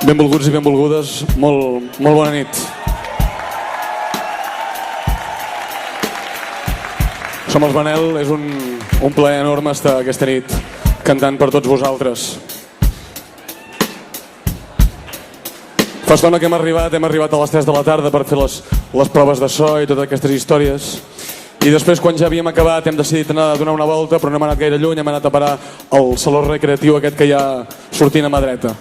Benvolguts i benvolgudes, molt bona nit. Som els Manel, és un plaer enorme estar aquesta nit cantant per tots vosaltres. Fa estona que hem arribat a les 3 de la tarda per fer les proves de so i totes aquestes històries. I després, quan ja havíem acabat, hem decidit anar a donar una volta, però no hem anat gaire lluny, hem anat a parar al saló recreatiu aquest que hi ha sortint a mà dreta.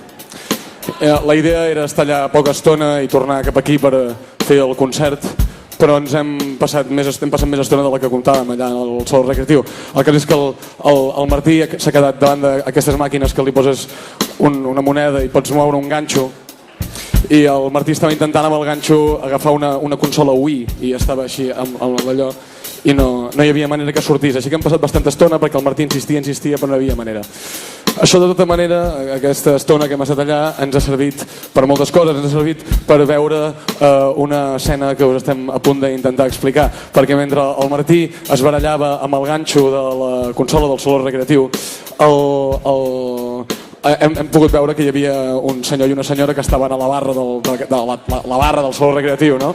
La idea era estar allà poca estona i tornar cap aquí per fer el concert, però ens hem passat més estona de la que comptàvem allà al saló recreatiu. El cas és que el Martí s'ha quedat davant d'aquestes màquines que li poses una moneda i pots moure un ganxo, i el Martí estava intentant amb el ganxo agafar una consola Wii i estava així amb allò i no hi havia manera que sortís, així que hem passat bastanta estona perquè el Martí insistia però no hi havia manera. Això, de tota manera, aquesta estona que hem estat allà ens ha servit per moltes coses, ens ha servit per veure una escena que us estem a punt d'intentar explicar, perquè mentre el Martí es barallava amb el ganxo de la consola del saló recreatiu, hem pogut veure que hi havia un senyor i una senyora que estaven a la barra la barra del saló recreatiu, no?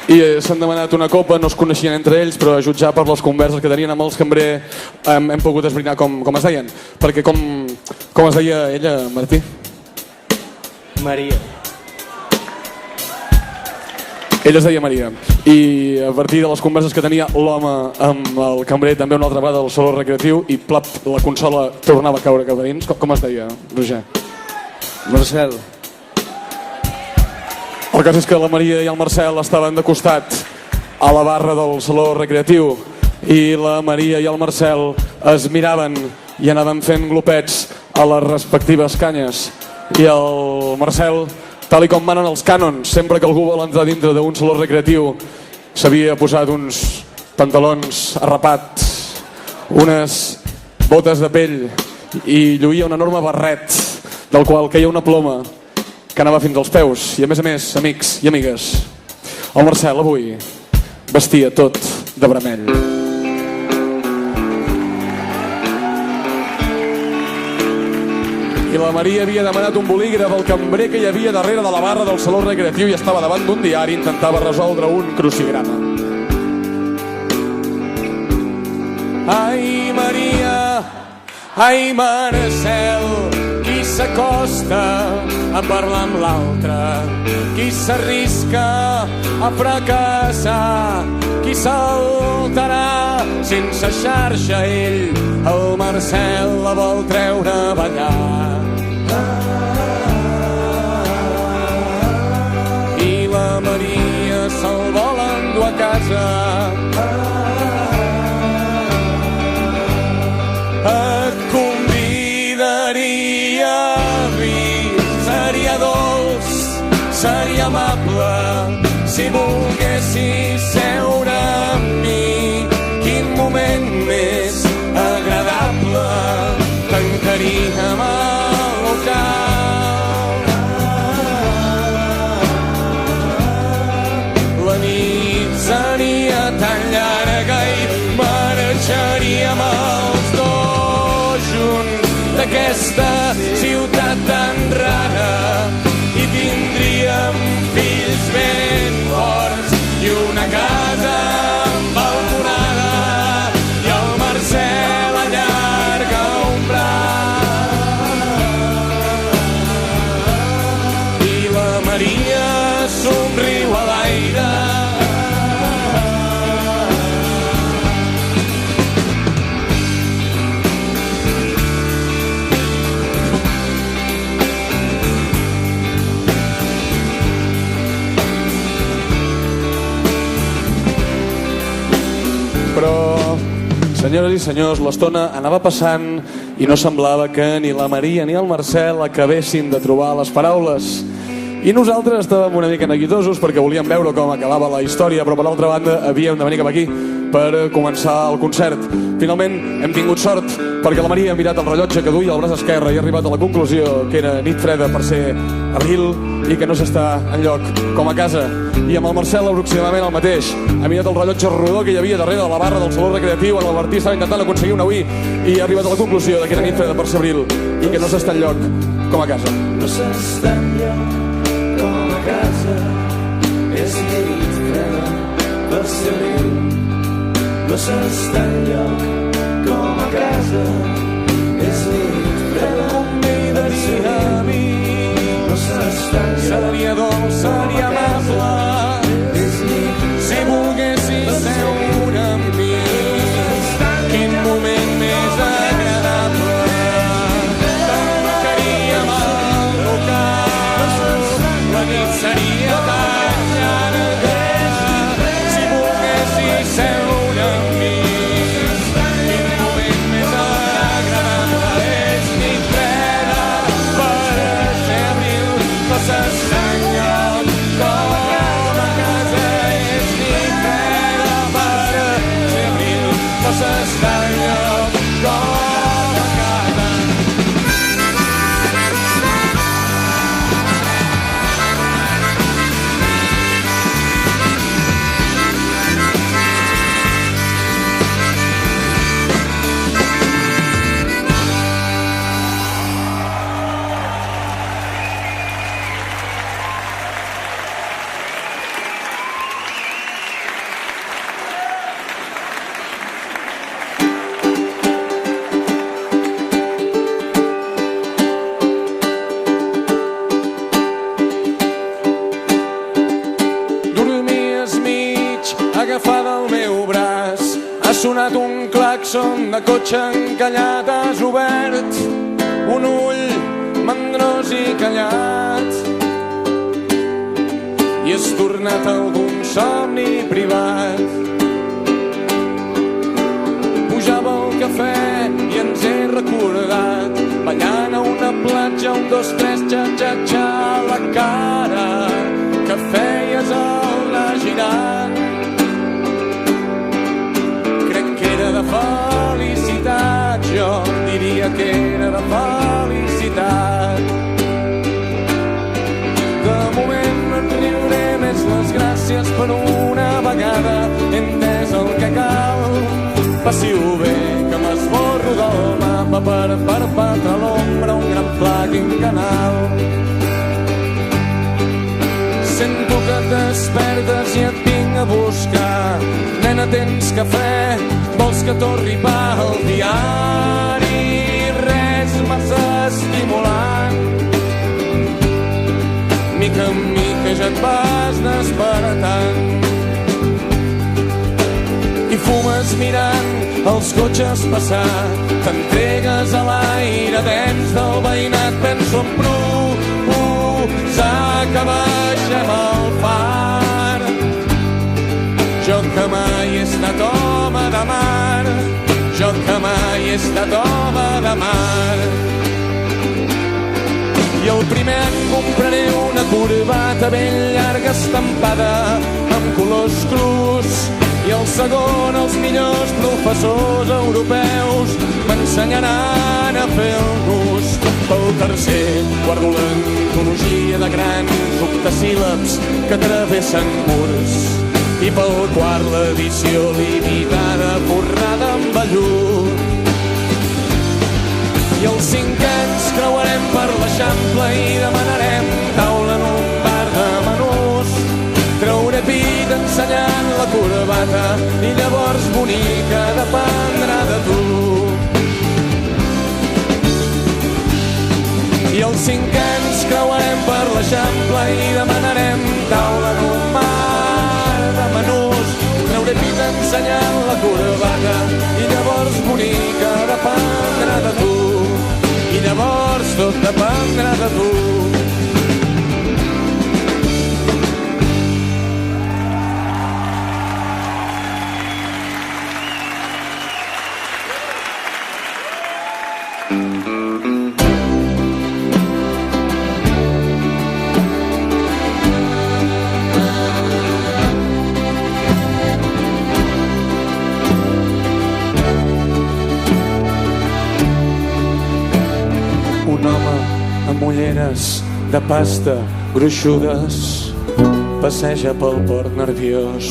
I s'han demanat una copa, no es coneixien entre ells, però a jutjar per les converses que tenien amb els cambrers hem pogut esbrinar com es deien. Perquè com es deia ella, Martí? Maria. Ella es deia Maria. I a partir de les converses que tenia l'home amb el cambrer també una altra vegada al saló recreatiu i plap, la consola tornava a caure cap a dins. Com es deia, Roger? Marcel. El cas és que la Maria i el Marcel estaven de costat a la barra del saló recreatiu i la Maria i el Marcel es miraven i anaven fent glopets a les respectives canyes. I el Marcel, tal i com manen els cànons, sempre que algú vol entrar dintre d'un saló recreatiu, s'havia posat uns pantalons arrapats, unes botes de pell i lluïa un enorme barret del qual queia una ploma que anava fins als peus. I a més, amics i amigues, el Marcel avui vestia tot de vermell. I la Maria havia demanat un bolígraf al cambrer que hi havia darrere de la barra del saló recreatiu i estava davant d'un diari i intentava resoldre un crucigrama. Ai, Maria, ai, Marcel, qui s'acosta a parlar amb l'altre, qui s'arrisca a fracassar, qui saltarà sense xarxa ell, el Marcel la vol treure a ballar. I la Maria se'l vol endur a casa. Et convidaria a vi, seria dolç, seria amable, si volguessis seure amb mi. Quin moment més agradable, tancaríem el local. La nit seria tan llarga i marxaríem els dos junts d'aquesta ciutat tan rara i tindríem fills ben forts i una casa balconada i el Marcel allarga un braç i la Maria somriu a l'aire. Però, senyores i senyors, l'estona anava passant i no semblava que ni la Maria ni el Marcel acabessin de trobar les paraules. I nosaltres estàvem una mica neguitosos perquè volíem veure com acabava la història, però per altra banda havíem de venir cap aquí per començar el concert. Finalment hem tingut sort perquè la Maria ha mirat el rellotge que duia al braç esquerre i ha arribat a la conclusió que era nit freda per ser abril i que no s'està enlloc com a casa. I amb el Marcel aproximadament el mateix. Ha mirat el rellotge rodó que hi havia darrere de la barra del saló recreatiu on el Martí estava intentant aconseguir una Wii i ha arribat a la conclusió que era nit freda per ser abril i que no s'està enlloc com a casa. No s'està enlloc com a casa, és nit freda per ser abril. No s'està enlloc com a casa, és nit freda per ser abril. No s'està enlloc, seria dolç, seria amable, si volguessis seure amb mi. Quin moment més agradable, tancaríem el local, la nit seria tan llarga, si volguessis seure amb mi. Quin moment més agradable, és nit freda per ser abril, no s'està enlloc com a casa, és nit freda per ser abril, no s'està enlloc com a casa. Sonat un claxon de cotxe encallat, has obert un ull mandrós i callat i has tornat a algun somni privat. Pujava el cafè i ens he recordat ballant a una platja, 1, 2, 3, xa-xa-xa, la cara que feies al anar girant. De felicitat, jo diria que era de felicitat. De moment no et riuré més les gràcies per una vegada, he entès el que cal. Passi-ho bé, que m'esborro del mapa per perpetrar l'ombra, un gran pla quinquenal. Sento que et despertes i et vinc a buscar. Nena, tens cafè? Vols que torni pel diari? Res massa estimulant. Mica en mica ja et vas despertant i fumes mirant els cotxes passar. T'entregues a l'aire dens del veïnat. Penso en que baixem el far. Jo que mai he estat home de mar, jo que mai he estat home de mar. I el primer any compraré una corbata ben llarga estampada amb colors crus. I el segon, els millors professors europeus m'ensenyaran a fer el nus. Pel tercer, guardo l'antologia de grans octasíl·labs que travessen murs. I pel quart, l'edició limitada forrada amb vellut. I els 5 anys creuarem per l'Eixample i demanarem taula en un bar de menús. Trauré pit ensenyant la corbata i llavors, bonica, dependrà de tu. I els 5 anys creuarem per l'Eixample i demanarem taula en un bar de menús. Trauré pit ensenyant la corbata i llavors, bonica, dependrà de tu. I llavors tot dependrà de tu. culleres de pasta gruixudes, passeja pel port nerviós.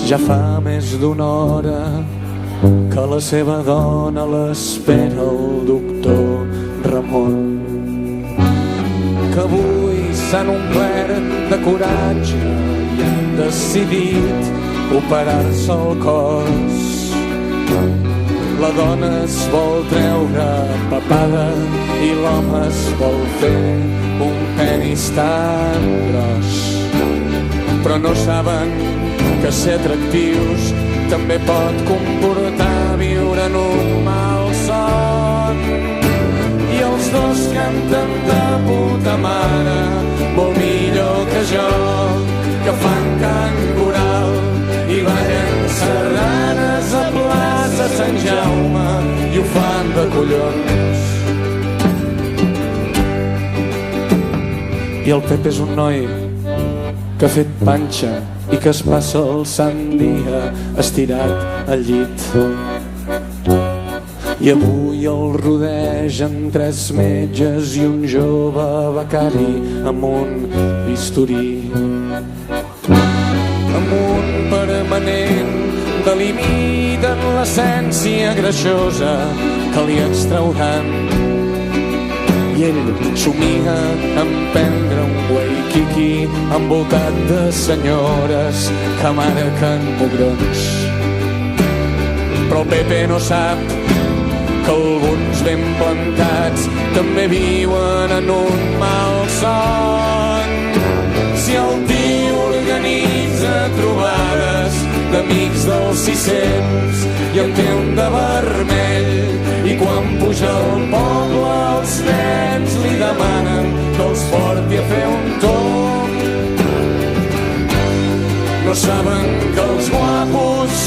Ja fa més d'una hora que la seva dona l'espera el doctor Ramon, que avui s'han omplert de coratge i han decidit operar-se el cos. La dona es vol treure papada i l'home es vol fer un penis tan gros. Però no saben que ser atractius també pot comportar viure en un mal son. I els dos canten de puta mare, molt millor que jo, que fan cant coral i ballen sardanes a plaça Sant Jaume i ho fan de collons. I el Pep és un noi que ha fet panxa i que es passa el sant dia estirat al llit. I avui el rodegen 3 metges i un jove becari amb un bisturí, amb un permanent delimiten l'essència greixosa que li extrauran. I ell somia en prendre un Waikiki envoltat de senyores que marquen mugrons. Però el Pepe no sap que alguns ben plantats també viuen en un mal son. Si el tio organitza trobades d'amics dels 600 i en té un de vermell, i quan puja al poble els nens li demanen que els porti a fer un tomb. No saben que els guapos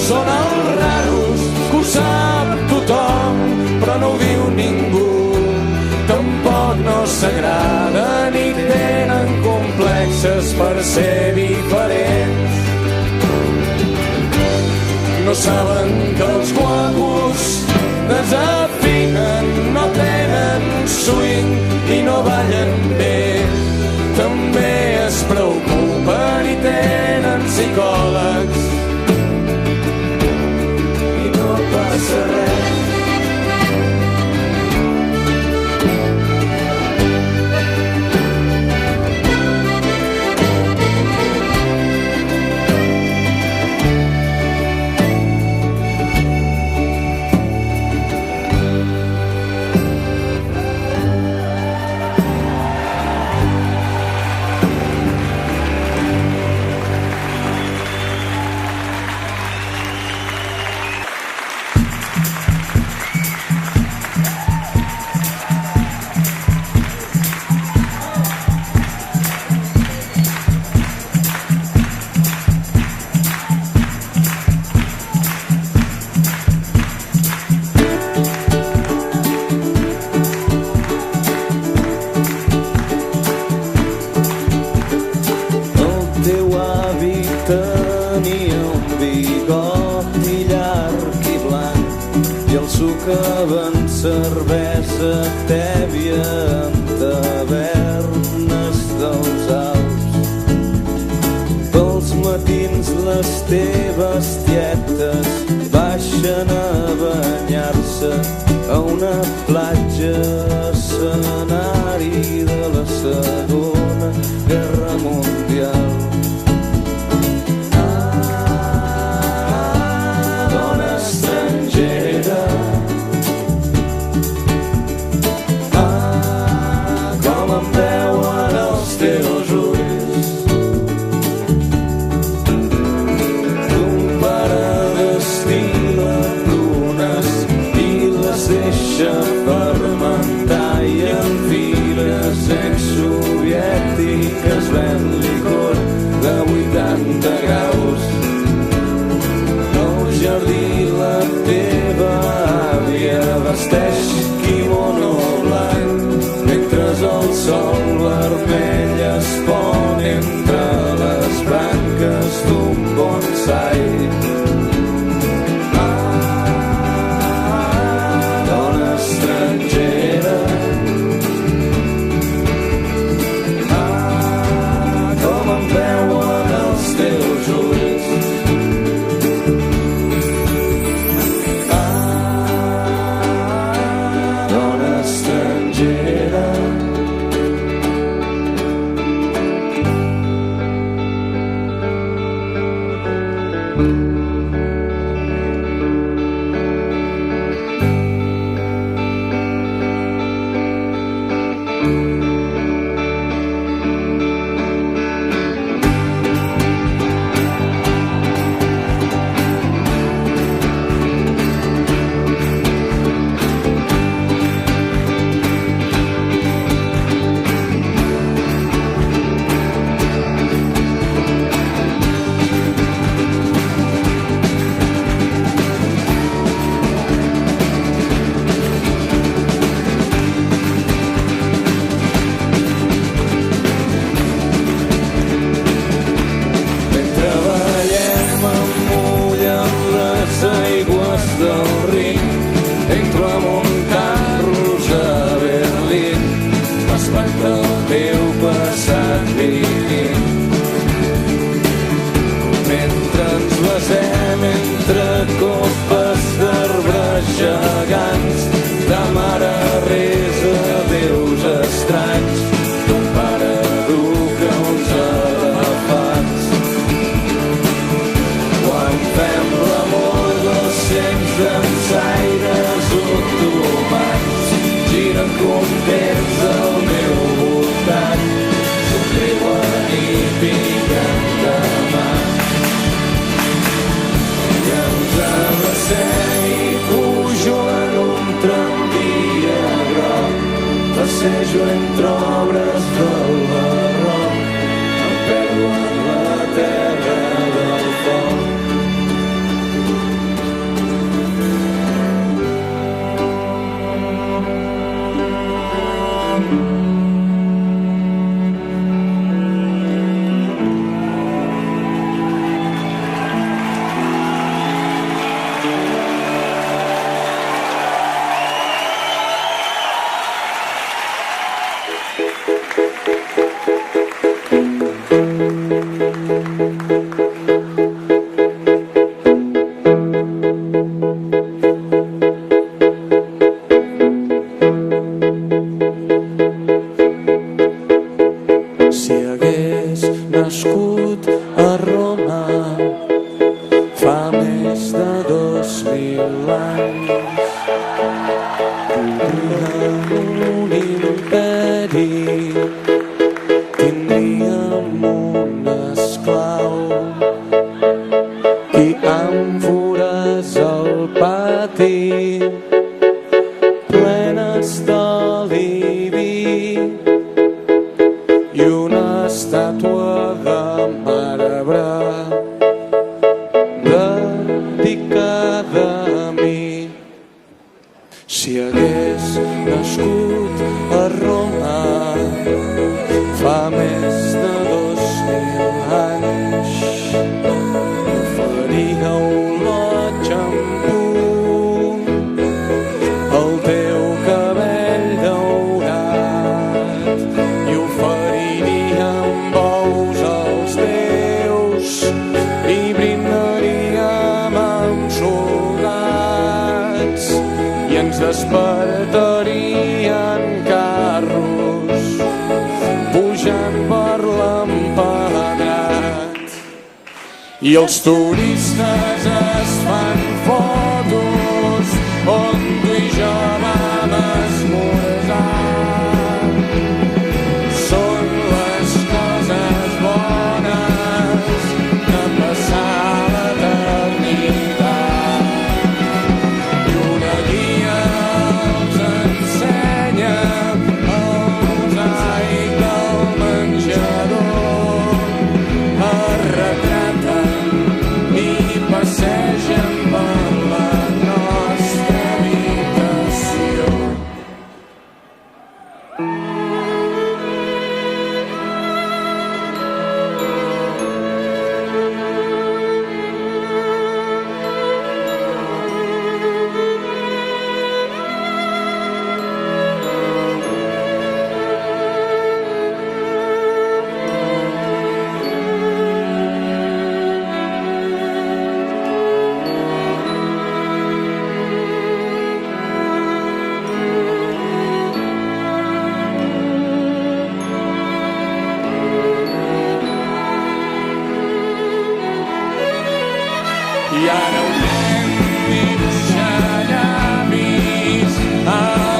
són els raros, que ho sap tothom però no ho diu ningú. Tampoc no s'agrada ni tenen complexes per ser diferents. No saben que els guapos desafinen, no tenen swing i no ballen bé. També es preocupen i tenen psicòlegs i no passa res. Cervesa tèbia en tavernes dels Alps. Pels matins les teves tietes baixen a banyar-se a una platja escenari de la Segona Guerra Mundial. Dona estrangera, fermentar i en files exsoviètiques ven licor de 80 graus. Al jardí la teva àvia vesteix quimono blanc mentre el sol vermell es pon entre les branques d'un bonsai. Estrangera, Ring, entro amb un carros a Berlín, m'espanta el teu passat viking. Mentre ens besem entre copes d'arbres gegants, ta mare resa déus estranys, ton pare educa uns elefants. Quan fem l'amor 200 dansaires otomans giren contents al meu voltant, somriuen i piquen de mà. I ens abracem i pujo en un tramvia groc, passejo entre obres del barroc, em perdo en la terra del foc. Si hagués nascut a Roma fa més de 2000 anys, tindríem un imperi, tindríem un esclau i àmfores al pati plenes d'oli vi i una estàtua de marbre dedicada a mi. Si hagués nascut a Roma fa més de 2000 anys, faria un loig amb tu, el teu cabell daurat, i oferiríem bous als déus i brindaríem amb soldats i ens despertarien carros pujant per l'empedrat i els turistes es fan fotos on tu i jo vam esmorzar. Són les coses bones de passar l'eternitat. I una guia els ensenya el mosaic del menjador, es retraten i passegen per la nostra habitació. I ara ho anem dibuixant llavis a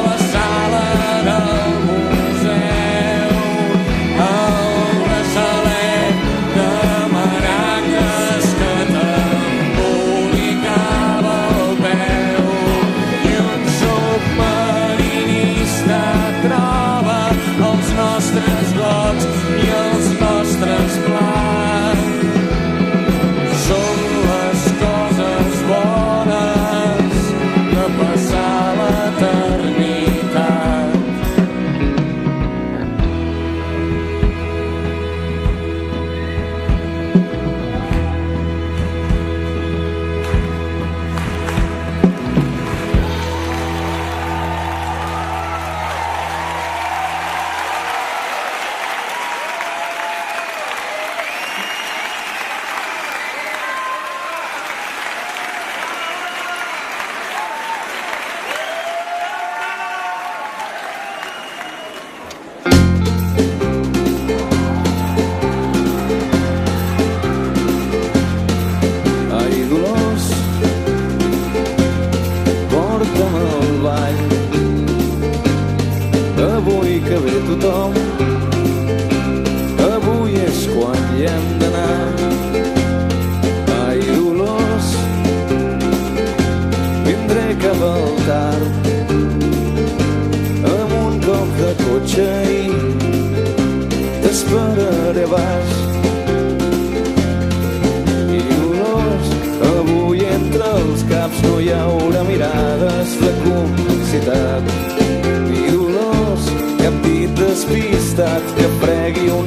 la sala del museu, el braçalet de maragdes que t'embolicava el peu i un submarinista troba els nostres gots i els nostres plats. Som les coses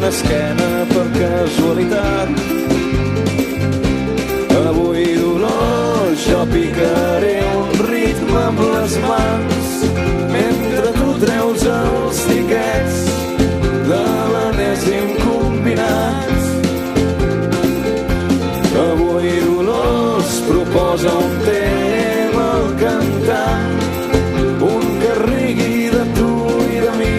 esquena per casualitat. Avui, Dolors, jo picaré un ritme amb les mans mentre tu treus els tiquets de l'enèsim combinat. Avui, Dolors, proposa un tema al cantant, un que rigui de tu i de mi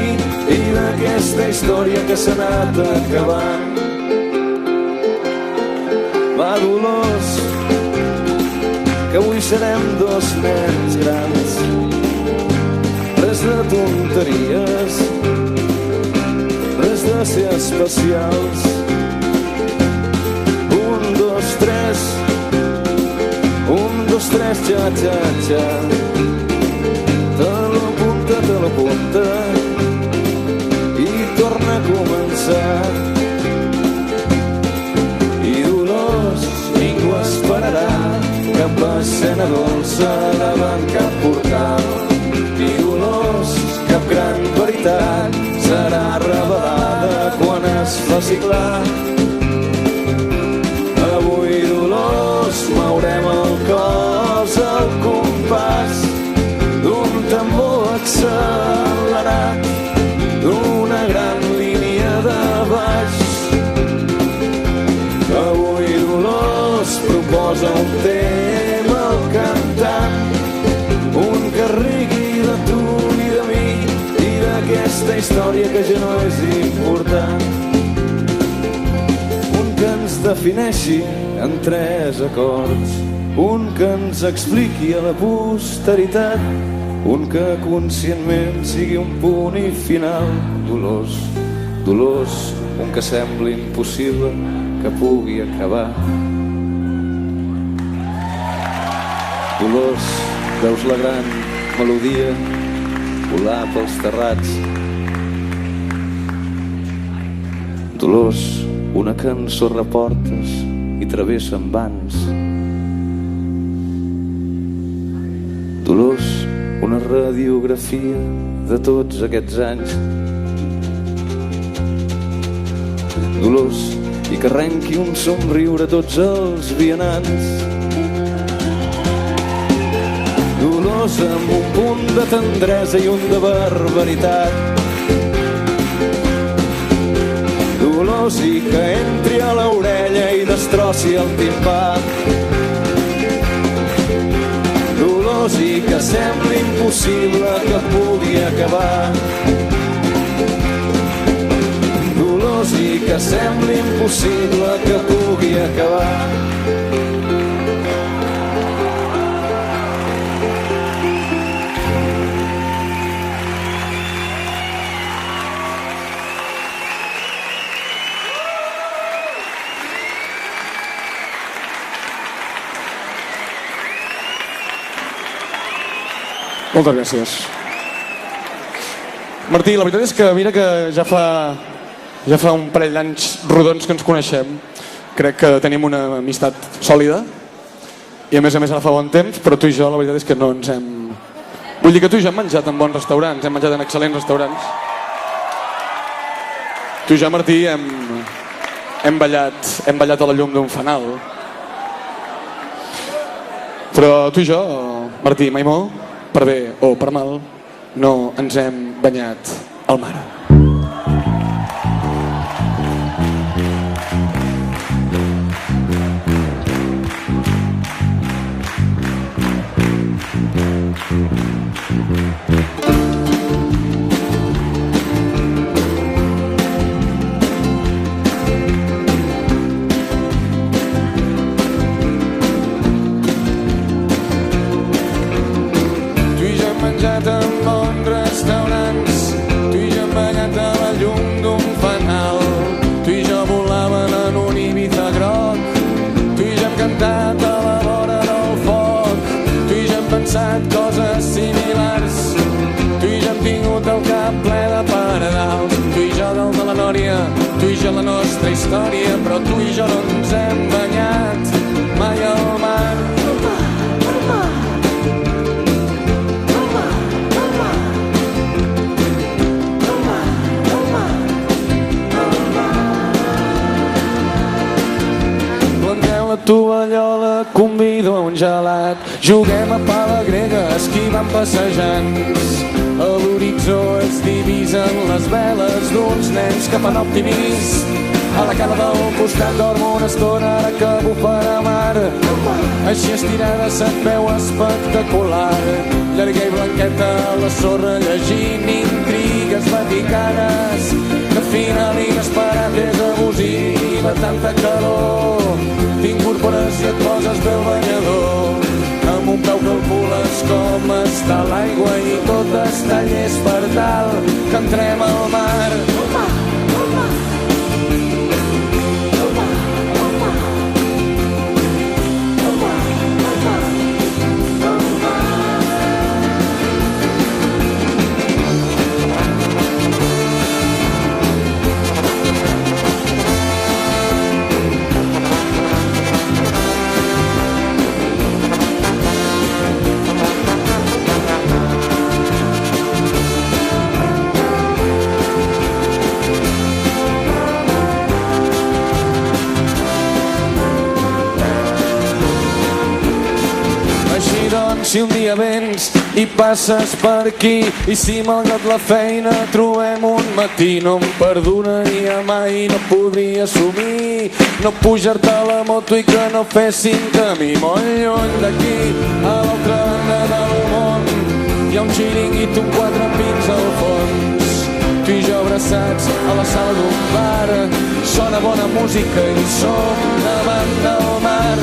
i d'aquesta història que s'ha anat acabant. Va, Dolors, que avui serem dos nens grans, res de tonteries, res de ser especials. 1, 2, 3, 1, 2, 3, ja, ja, ja. Te l'apunta i torna a començar. I Dolors, ningú esperarà cap escena dolça davant cap portal. I Dolors, cap gran veritat serà revelada quan es faci clar. Avui, Dolors, mourem el cos al compàs d'un tambor accelerat, d'una gran línia de baix. Avui, Dolors, proposa un tema al cantant, un que rigui de tu i de mi i d'aquesta història que ja no és important. Un que ens defineixi en 3 acords, un que ens expliqui a la posteritat, un que conscientment sigui un punt i final. Dolors, Dolors, un que sembli impossible que pugui acabar. Dolors, veus la gran melodia volar pels terrats. Dolors, una cançó reportes i travessen vans. Dolors, una radiografia de tots aquests anys. Dolors, i que arrenqui un somriure a tots els vianants. Dolors, amb un punt de tendresa i un de barbaritat. Dolors, i que entri a l'orella i destrossi el timpà. Dolors, i que sembli impossible que pugui acabar. Dolors, i que sembli impossible que pugui acabar. Moltes gràcies. Martí, la veritat és que mira que ja fa un parell d'anys rodons que ens coneixem. Crec que tenim una amistat sòlida i a més ara fa bon temps, però tu i jo la veritat és que no ens hem... Vull dir que tu i jo hem menjat en bons restaurants, hem menjat en excel·lents restaurants. Tu i jo, Martí, hem ballat a la llum d'un fanal. Però tu i jo, Martí, mai molt, per bé o per mal, no ens hem banyat al mar. En bons restaurants, tu i jo hem ballat a la llum d'un fanal, tu i jo volaven en un Ibiza groc, tu i jo hem cantat a la vora del foc, tu i jo hem pensat coses similars, tu i jo hem tingut el cap ple de paradals, tu i jo del de la Nòria, tu i jo la nostra història, però tu i jo no ens hem banyat mai al mar. convido a un gelat. Juguem a pala grega esquivant passejants. A l'horitzó es divisen les veles d'uns nens que fan optimist. A la cala del costat dormo una estona ara que bufarà mar. Així estirada se't veu espectacular. Llarga i blanqueta a la sorra llegint intrigues vaticanes. Que final inesperat és abusiu de tanta calor. T'incorpores i et poses bé el banyador. Amb un peu calcules com està l'aigua i tot està llest per tal que entrem al mar. Si un dia vens i passes per aquí i si malgrat la feina trobem un matí, no em perdonaria mai, no podria assumir no pujar-te a la moto i que no fessin camí. Molt lluny d'aquí, a l'altra banda del món, hi ha un xiringuito amb 4 pins al fons. Tu i jo abraçats a la sala d'un bar, sona bona música i som davant del mar.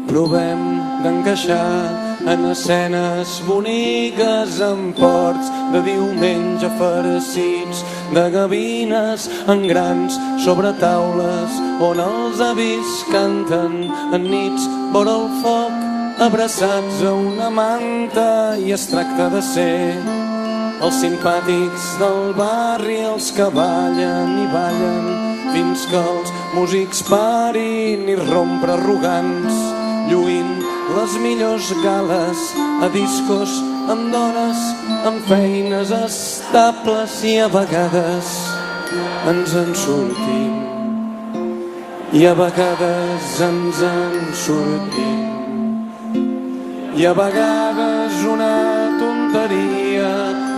Provem d'encaixar en escenes boniques, en ports de diumenge farcits de gavines en grans sobre taules on els avis canten en nits vora el foc abraçats a una manta i es tracta de ser els simpàtics del barri, els que ballen i ballen fins que els músics parin i rompre arrogants, lluint les millors gales a discos amb dones amb feines estables i a vegades ens en sortim i a vegades ens en sortim i a vegades una tonteria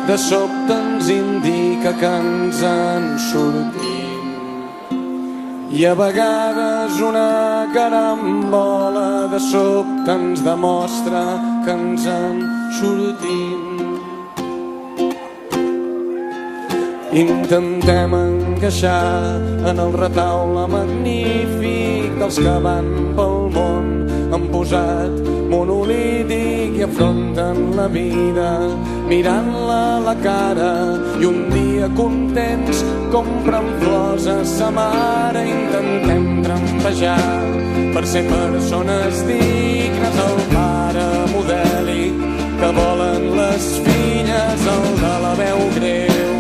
de sobte ens indica que ens en sortim i a vegades una carambola de sobte ens demostra que ens en sortim. Intentem encaixar en el retaule magnífic dels que van pel món, han posat monolític i afronten la vida mirant-la a la cara i un dia contents compren flors a sa mare. Intentem trampejar per ser persones dignes, el pare modèlic que volen les filles, el de la veu greu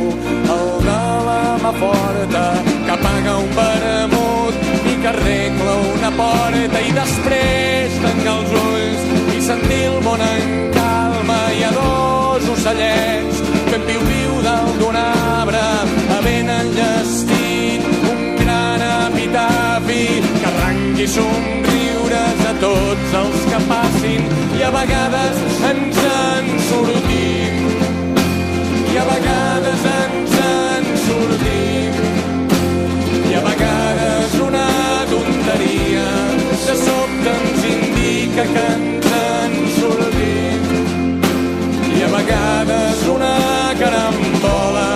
s'arregla una porta i després tancar els ulls i sentir el món en calma. Hi ha dos ocellets fent piu-piu dalt d'un arbre, havent enllestit un gran epitafi que arranqui somriures a tots els que passin, i a vegades ens en sortim, i a vegades ens en sortim, i a vegades una tonteria de sobte ens indica que ens en sortim, i a vegades una carambola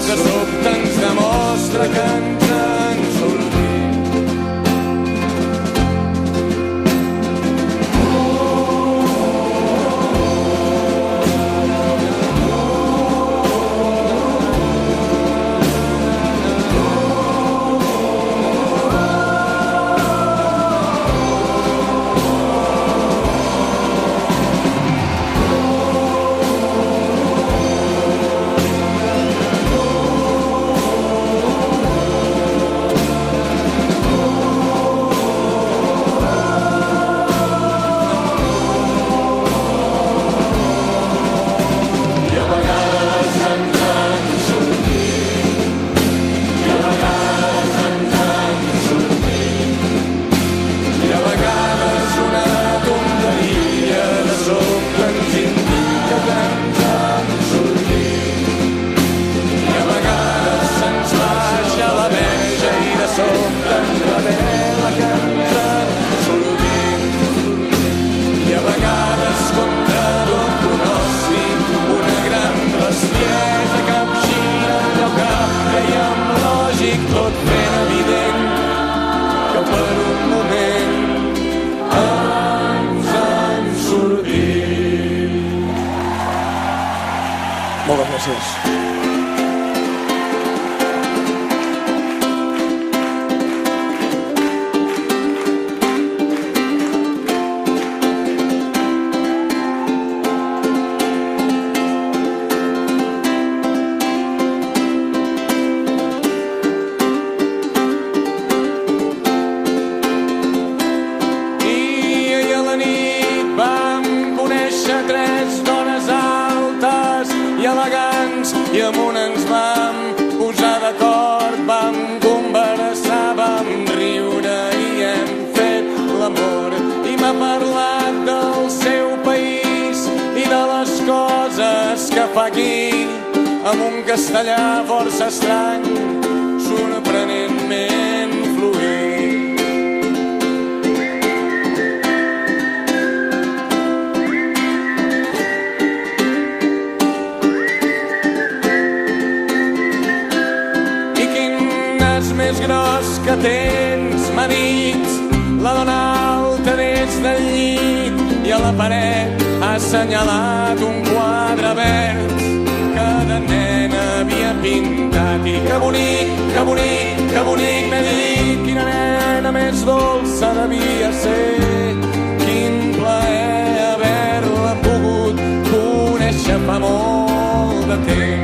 de sobte ens demostra que ens en sortim. Moltes gràcies. I amunt ens vam posar d'acord, vam conversar, vam riure i hem fet l'amor. I m'ha parlat del seu país i de les coses que fa aquí, amb un castellà força estrany, sorprenentment fluid. Més gros que tens, m'ha dit, la dona alta des del llit, i a la paret ha assenyalat un quadre verd que de nena havia pintat. I que bonic, que bonic, que bonic, m'he dit, quina nena més dolça devia ser, quin plaer haver-la pogut conèixer fa molt de temps.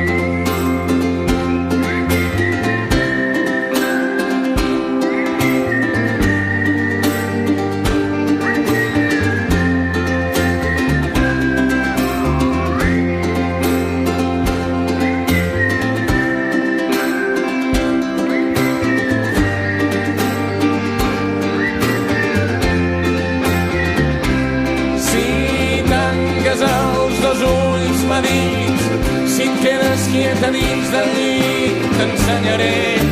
M'ha dit, si et quedes quieta dins del llit, t'ensenyaré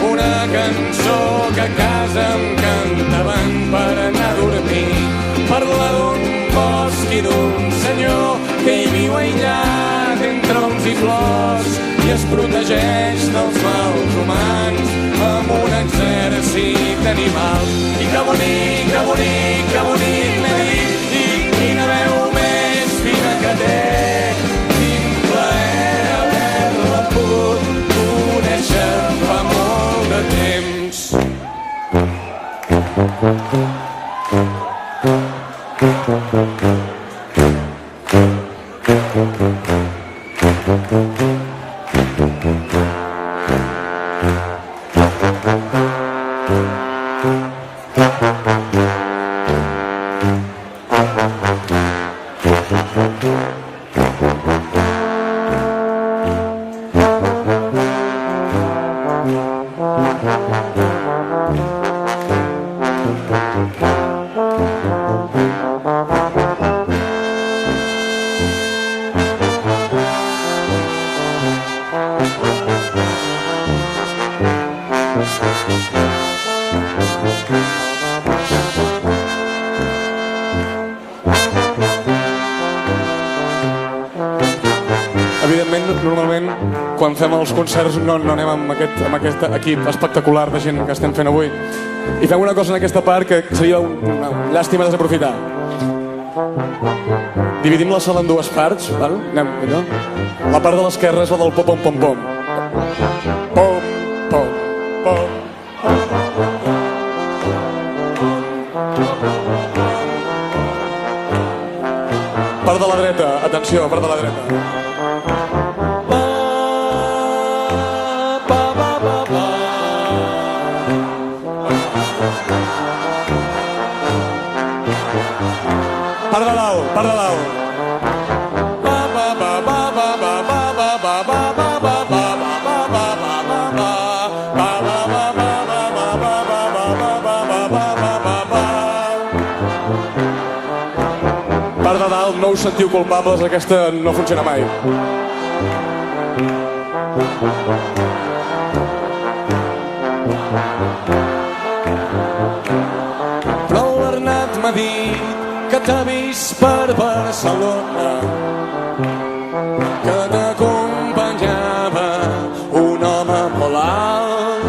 una cançó que a casa em cantaven per anar a dormir. Parla d'un bosc i d'un senyor que hi viu aïllat entre troncs i flors i es protegeix dels mals humans amb un exèrcit d'animals. I que bonic, que bonic, que bonic m'he dit, i quina veu més fina que té. Pogut conèixer fa molt de temps. quan fem els concerts no anem amb aquest equip espectacular de gent que estem fent avui. I fem una cosa en aquesta part que seria una llàstima desaprofitar. Dividim la sala en dues parts, val? Anem allò. La part de l'esquerra és la del pom-pom-pom-pom. Pom-pom-pom. Part de la dreta, atenció, part de la dreta. Part de dalt, part de dalt. Part de dalt, no us sentiu culpables, aquesta no funciona mai. Però el Bernat m'ha dit que t'ha vist per Barcelona, que t'acompanyava un home molt alt,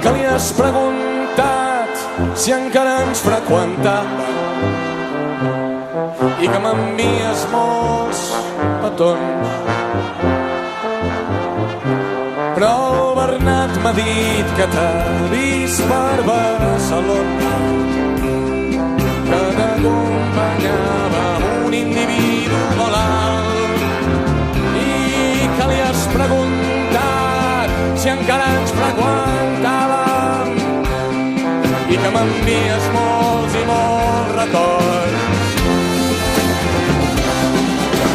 que li has preguntat si encara ens freqüentava i que m'envies molts petons. Però el Bernat m'ha dit que t'ha vist per Barcelona, que t'acompanyava un individu molt alt i que li has preguntat si encara ens freqüentàvem i que m'envies molts i molts records.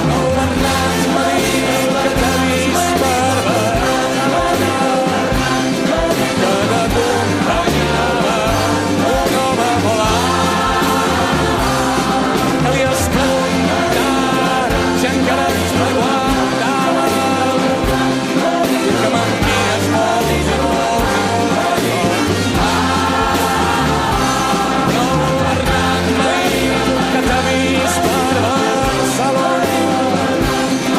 El Bernat m'ha dit que t'ha vist per Barcelona, que t'acompanyava un home molt alt, que li has preguntat si encara ens freqüentàvem i que m'envies molts i molts i molts records. Però el Bernat m'ha dit que t'ha vist per Barcelona,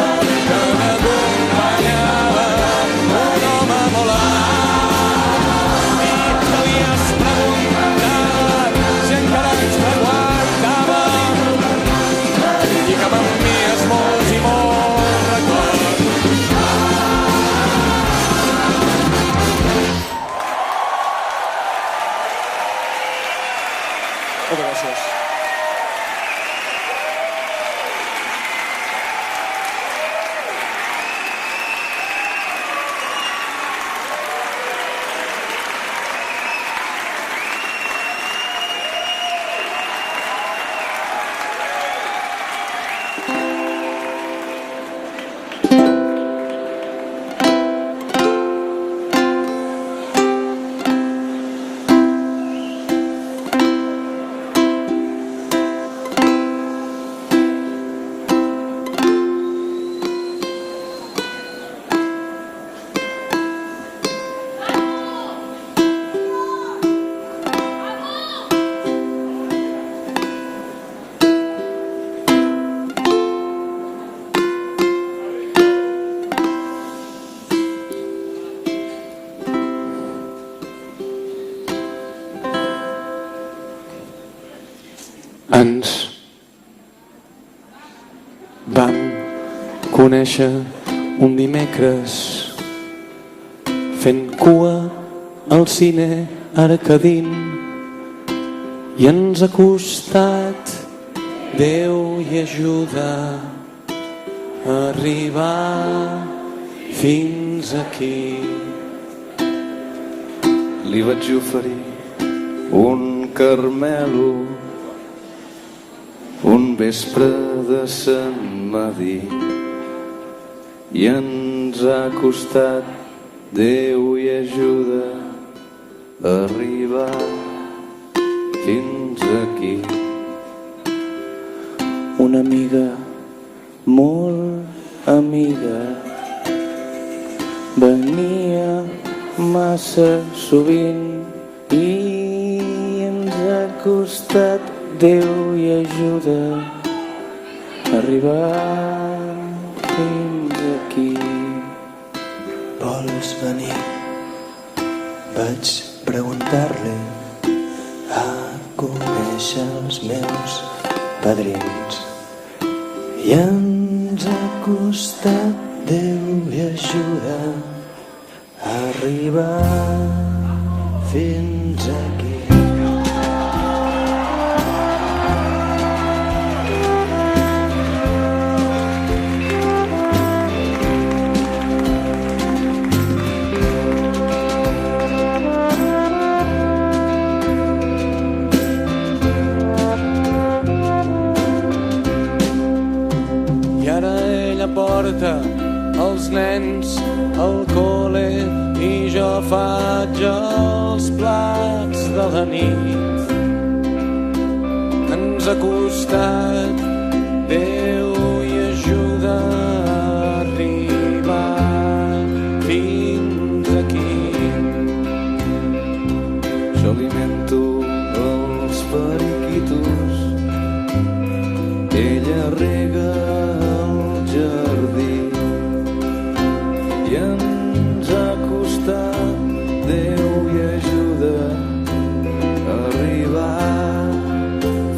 que t'acompanyava un home molt alt i que li has preguntat si encara ens freqüentàvem i que m'envies molts i molts records. Moltes gràcies. Ens vam conèixer un dimecres fent cua al cine Arcadín i ens ha costat Déu i ajuda a arribar fins aquí. Li vaig oferir un carmelo un vespre de Sant Madí i ens ha costat Déu i ajuda a arribar fins aquí. Una amiga, molt amiga, venia massa sovint i ens ha costat Déu i ajuda a arribar fins aquí. vols venir? Vaig preguntar-li a conèixer els meus padrins i ens ha costat Déu i ajuda a arribar fins aquí. Porta els nens al col·le i jo faig els plats de la nit. Ens ha costat Déu i ajuda a arribar fins aquí. Jo alimento els periquitos, ella rega jardí i ens ha costat Déu i ajuda a arribar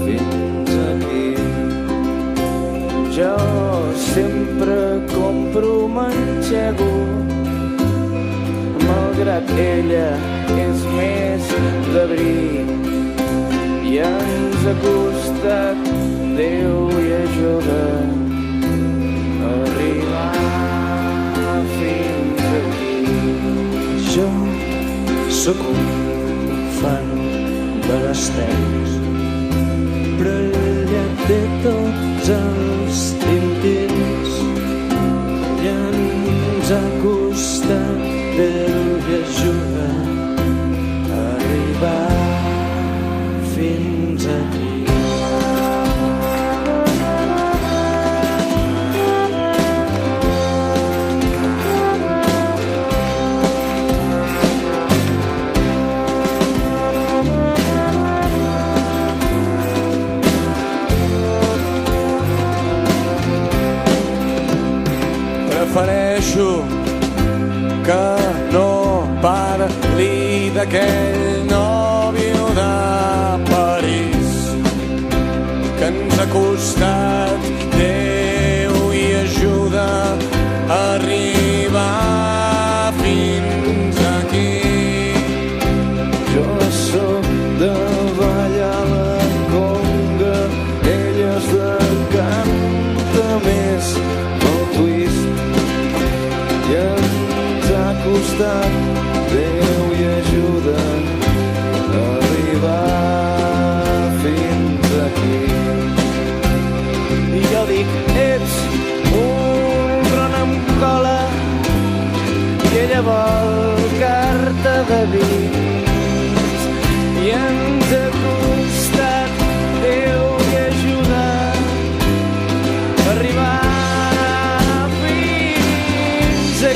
fins aquí. Jo sempre compro manxego, malgrat ella és més d'abril, i ens ha costat Déu i ajuda fins aquí. Jo sóc un fan de les teus, però ella té tots els tintins i ens ha costat Déu i ajuda a arribar fins aquí. Prefereixo que no parli d'aquell nòvio de París que ens ha costat Déu i ajuda a arribar fins aquí. Jo sóc de ballar la conga, ella és de canta més el twist i ens ha costat Déu i ajuda a arribar fins aquí. I jo dic, ets un ron amb cola i ella vol carta de vins i ens ha costat Déu i ajuda a arribar fins aquí.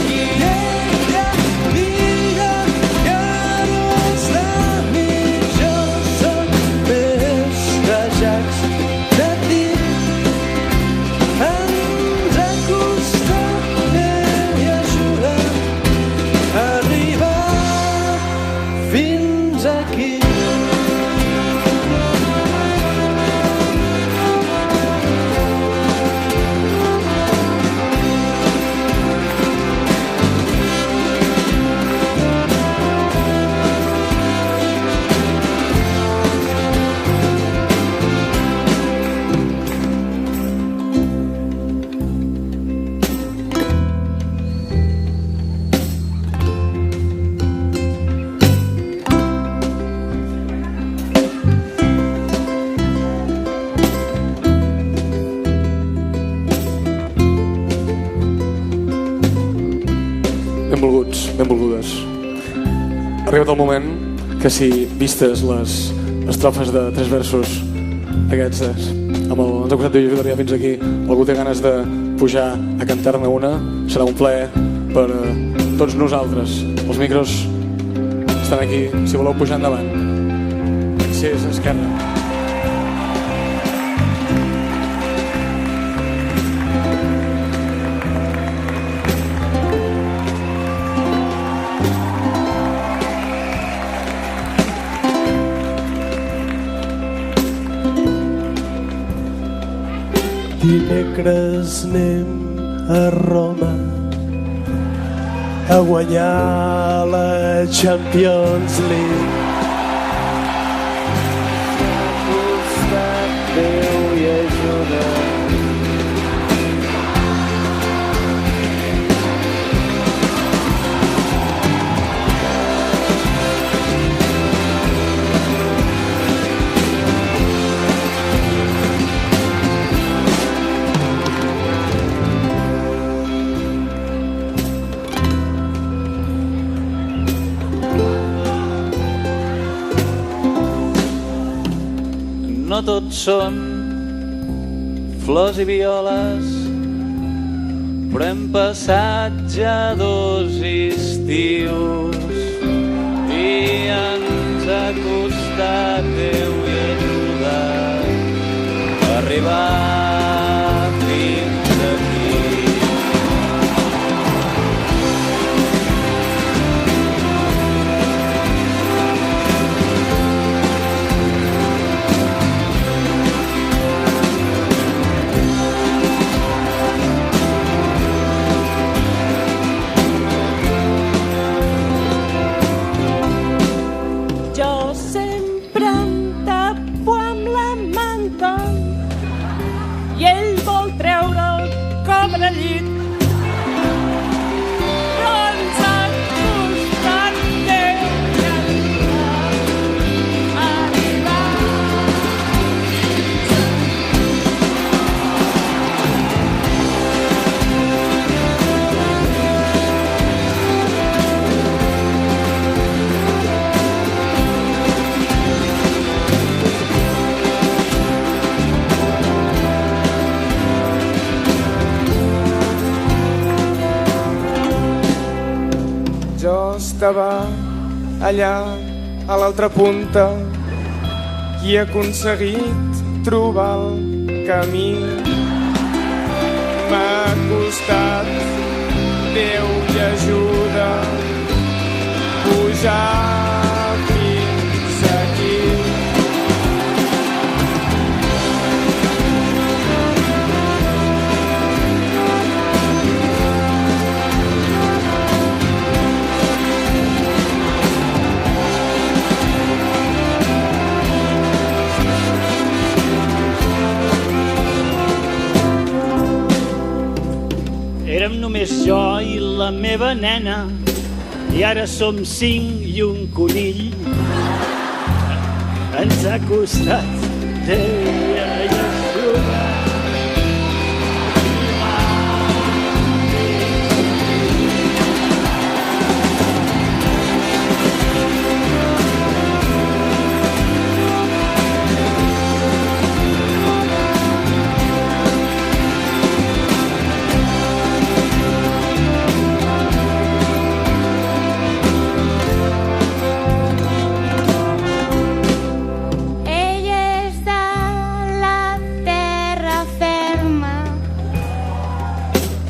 Benvolguts, benvolgudes. Ha arribat el moment que si vistes les estrofes de 3 versos aquests amb el ens ha costat Déu i ajuda fins aquí, algú té ganes de pujar a cantar-ne una, serà un plaer per tots nosaltres. Els micros estan aquí, si voleu pujar endavant. Si és a esquerra. dimecres anem a Roma a guanyar la Champions League. Déu i ajuda. No tot són flors i violes, però hem passat ja 2 estius i ens ha costat Déu i ajuda arribar fins aquí. Estava allà a l'altra punta i he aconseguit trobar el camí. M'ha costat Déu i ajuda pujar fins aquí. Érem només jo i la meva nena, i ara som 5 i un conill. Ens ha costat Déu i ajuda.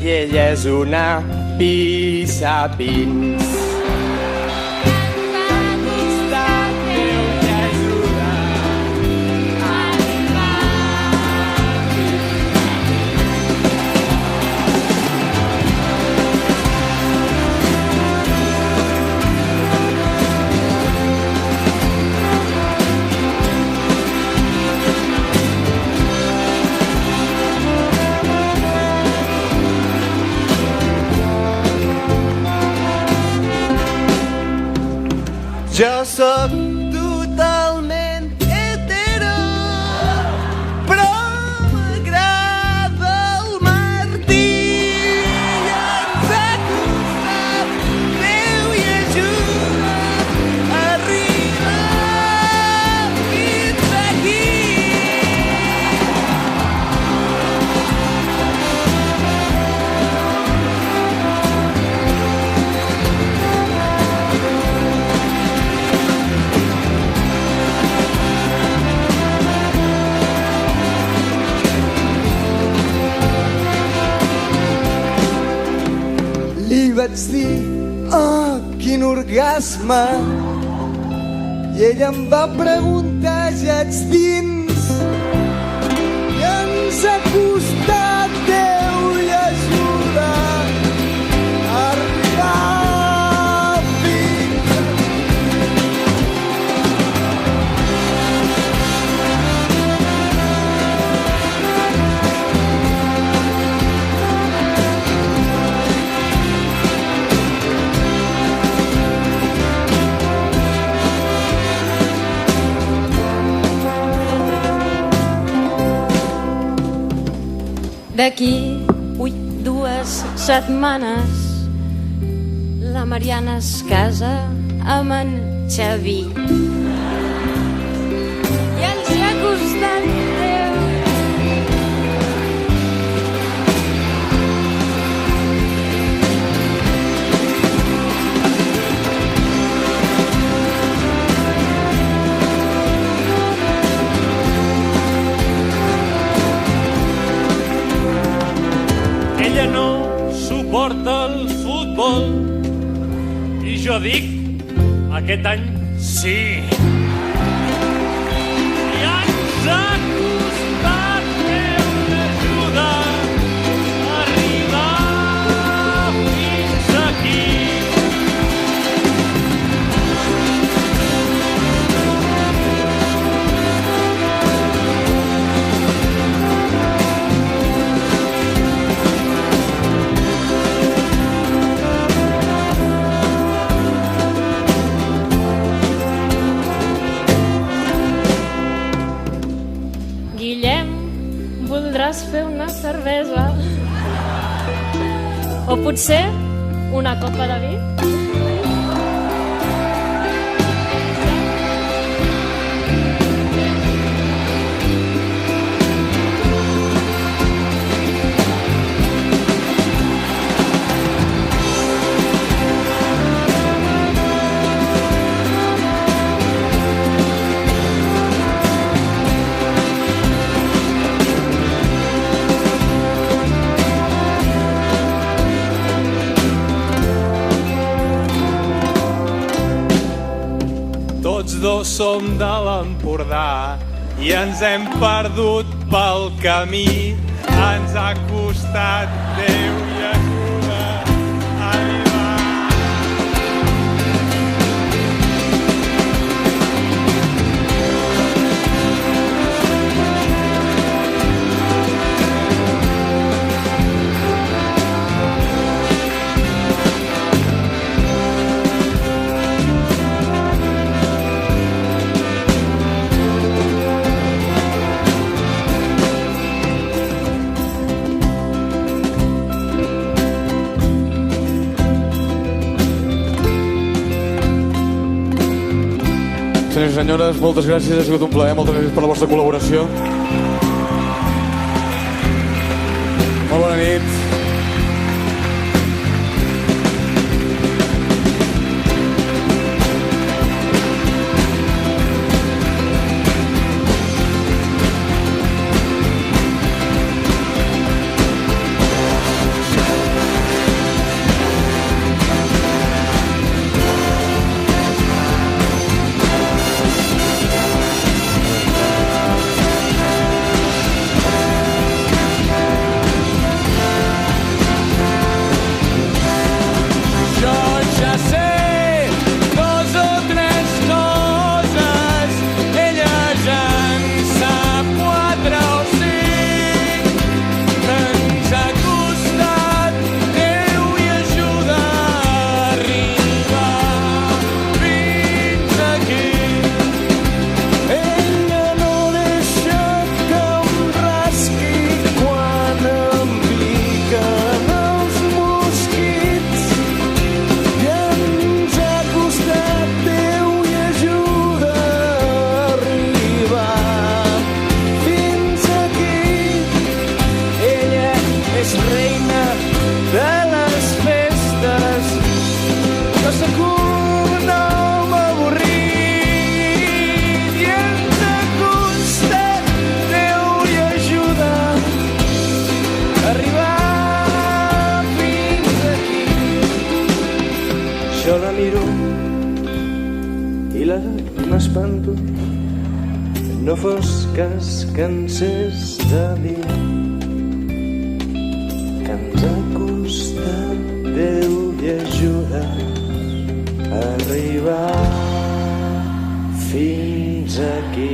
I ella és una pissapins. Jo sóc totalment hetero, però m'agrada el Martí i ens ha costat Déu i ajuda arribar fins aquí. Li vaig dir, oh, quin orgasme, i ella em va preguntar, ja ets dins, i ens ha costat D'aquí 2 setmanes la Mariana es casa amb en Xavi. I ens hi ha costat Ella no suporta el futbol i jo dic, aquest any sí. I ens ha costat ajuda a arribar fins aquí. Guillem, voldràs fer una cervesa? O potser una copa de vi? Tots dos som de l'Empordà i ens hem perdut pel camí. Ens ha costat Déu i ajuda a arribar. Senyors i senyores, moltes gràcies, ha sigut un plaer, moltes gràcies per la vostra col·laboració. Molt bona nit. Jo la miro i m'espanto. No fos cas que ansés de dir que ens ha costat Déu i ajuda a arribar fins aquí.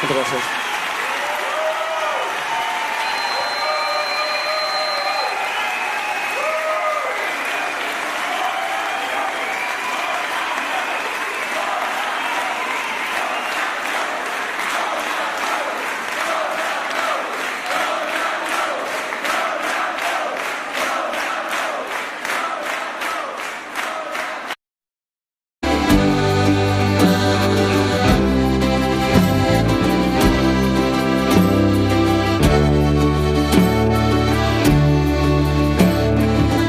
Moltes gràcies.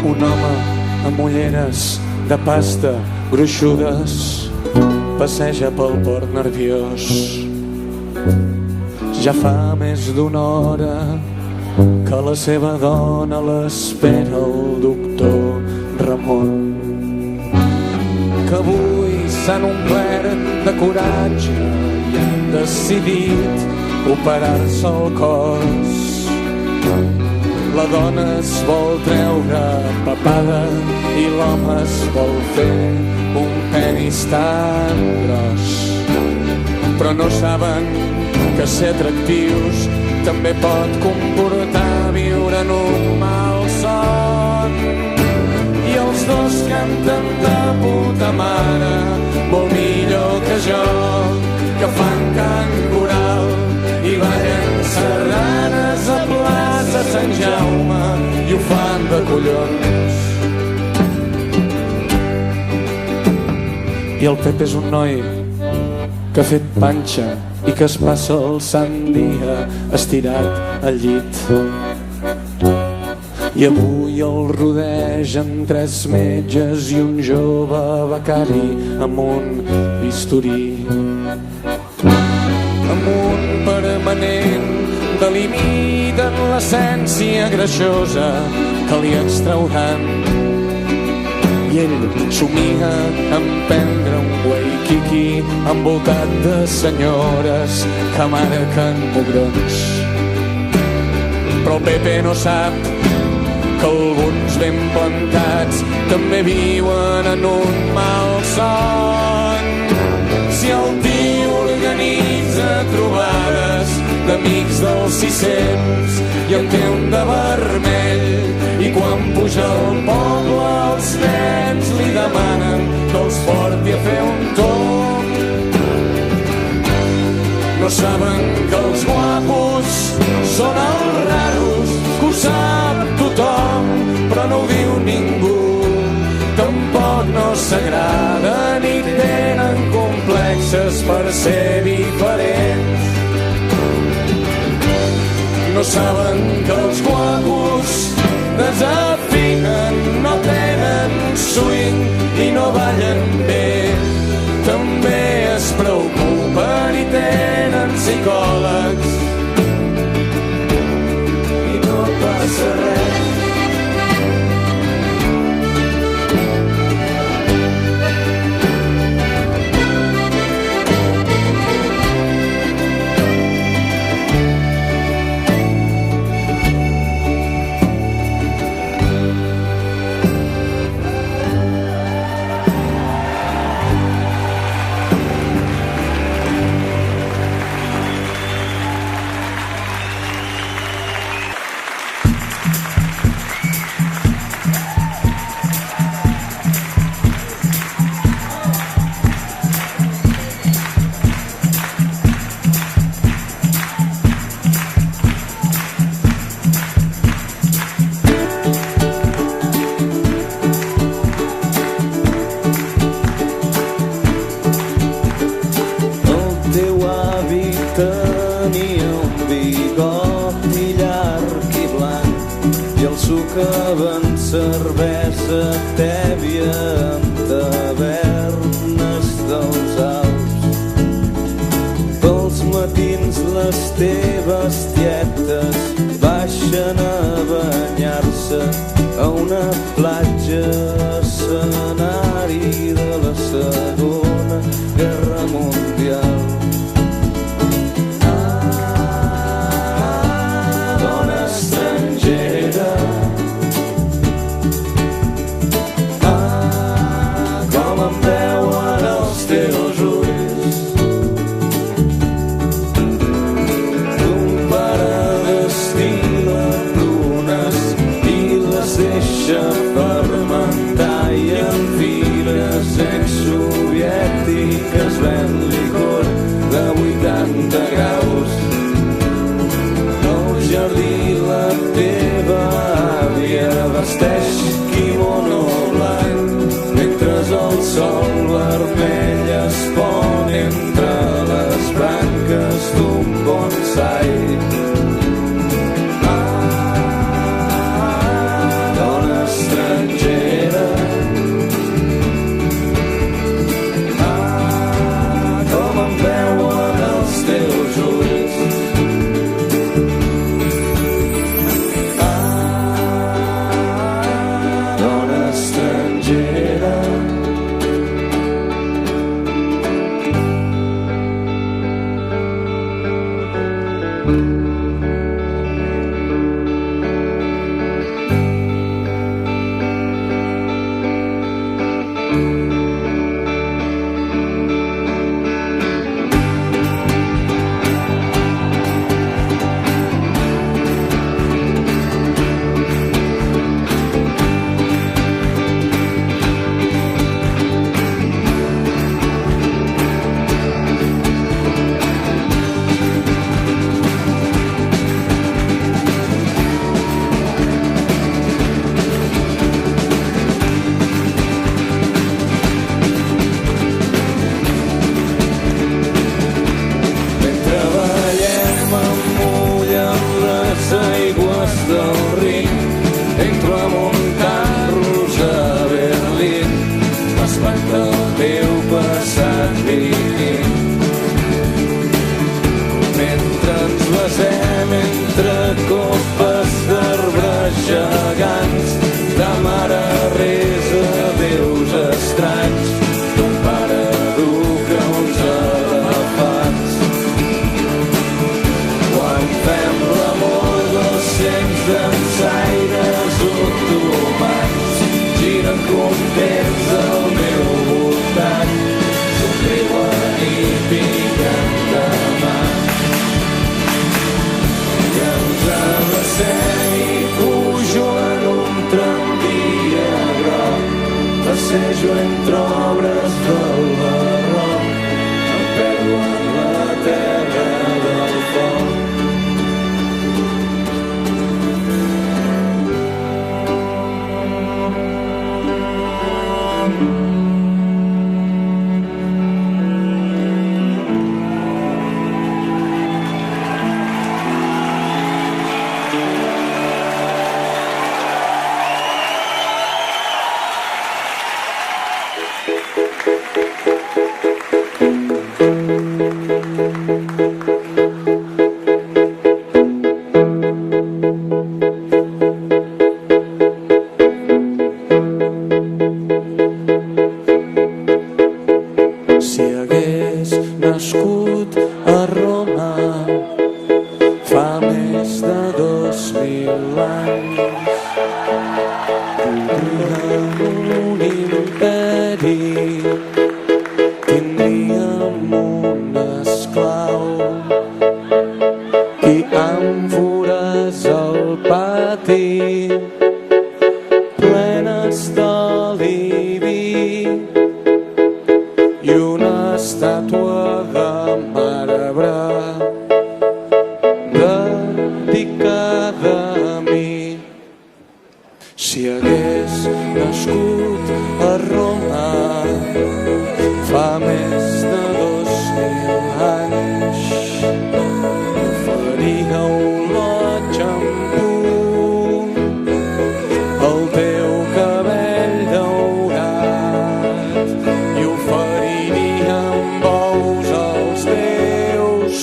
Un home amb ulleres de pasta gruixudes passeja pel port nerviós. Ja fa més d'una hora que la seva dona l'espera el doctor Ramon, que avui s'han omplert de coratge i han decidit operar-se el cos. La dona es vol treure papada i l'home es vol fer un penis tan gros. Però no saben que ser atractius també pot comportar viure en un mal son. I els dos canten de puta mare, molt millor que jo, que fan cant coral i ballen sardanes a plaça Sant Jaume i ho fan de collons. I el Pep és un noi que ha fet panxa i que es passa el sant dia estirat al llit. I avui el rodegen 3 metges i un jove becari amb un bisturí, amb un permanent delimiten l'essència greixosa que li extrauran. I ell somia en prendre un waikiki envoltat de senyores que marquen mugrons. Però el Pepe no sap que alguns ben plantats també viuen en un mal son. Si el tio organitza trobades d'amics dels 600 i en té un de vermell, i quan puja al poble els nens li demanen que els porti a fer un tomb. No saben que els guapos són els raros, que ho sap tothom però no ho diu ningú. Tampoc no s'agraden ni tenen complexes per ser diferents. No saben que els guapos desafinen, no tenen swing i no ballen bé. També es preocupen i tenen psicòlegs i no passa res. Cervesa tèbia en tavernes dels Alps. Pels matins les teves tietes baixen a banyar-se a una platja, escenari de la Segona Guerra Mundial. Dona estrangera, 60 graus. Al jardí la teva àvia vesteix quimono blanc, mentre el sol vermell es pon entre les branques d'un bonsai. Dona estrangera, com em veuen els teus ulls. Dona estrangera. Passejo entre obres del barroc, em perdo en la terra del foc. Si hagués nascut a Roma fa més de 2000 anys, tindríem un imperi, tindríem un esclau i àmfores al pati plenes d'oli i una estàtua de marbre dedicada a mi. Si hagués nascut a Roma fa més de 2000 anys, faria un lot xampú el teu cabell daurat i oferiríem bous als déus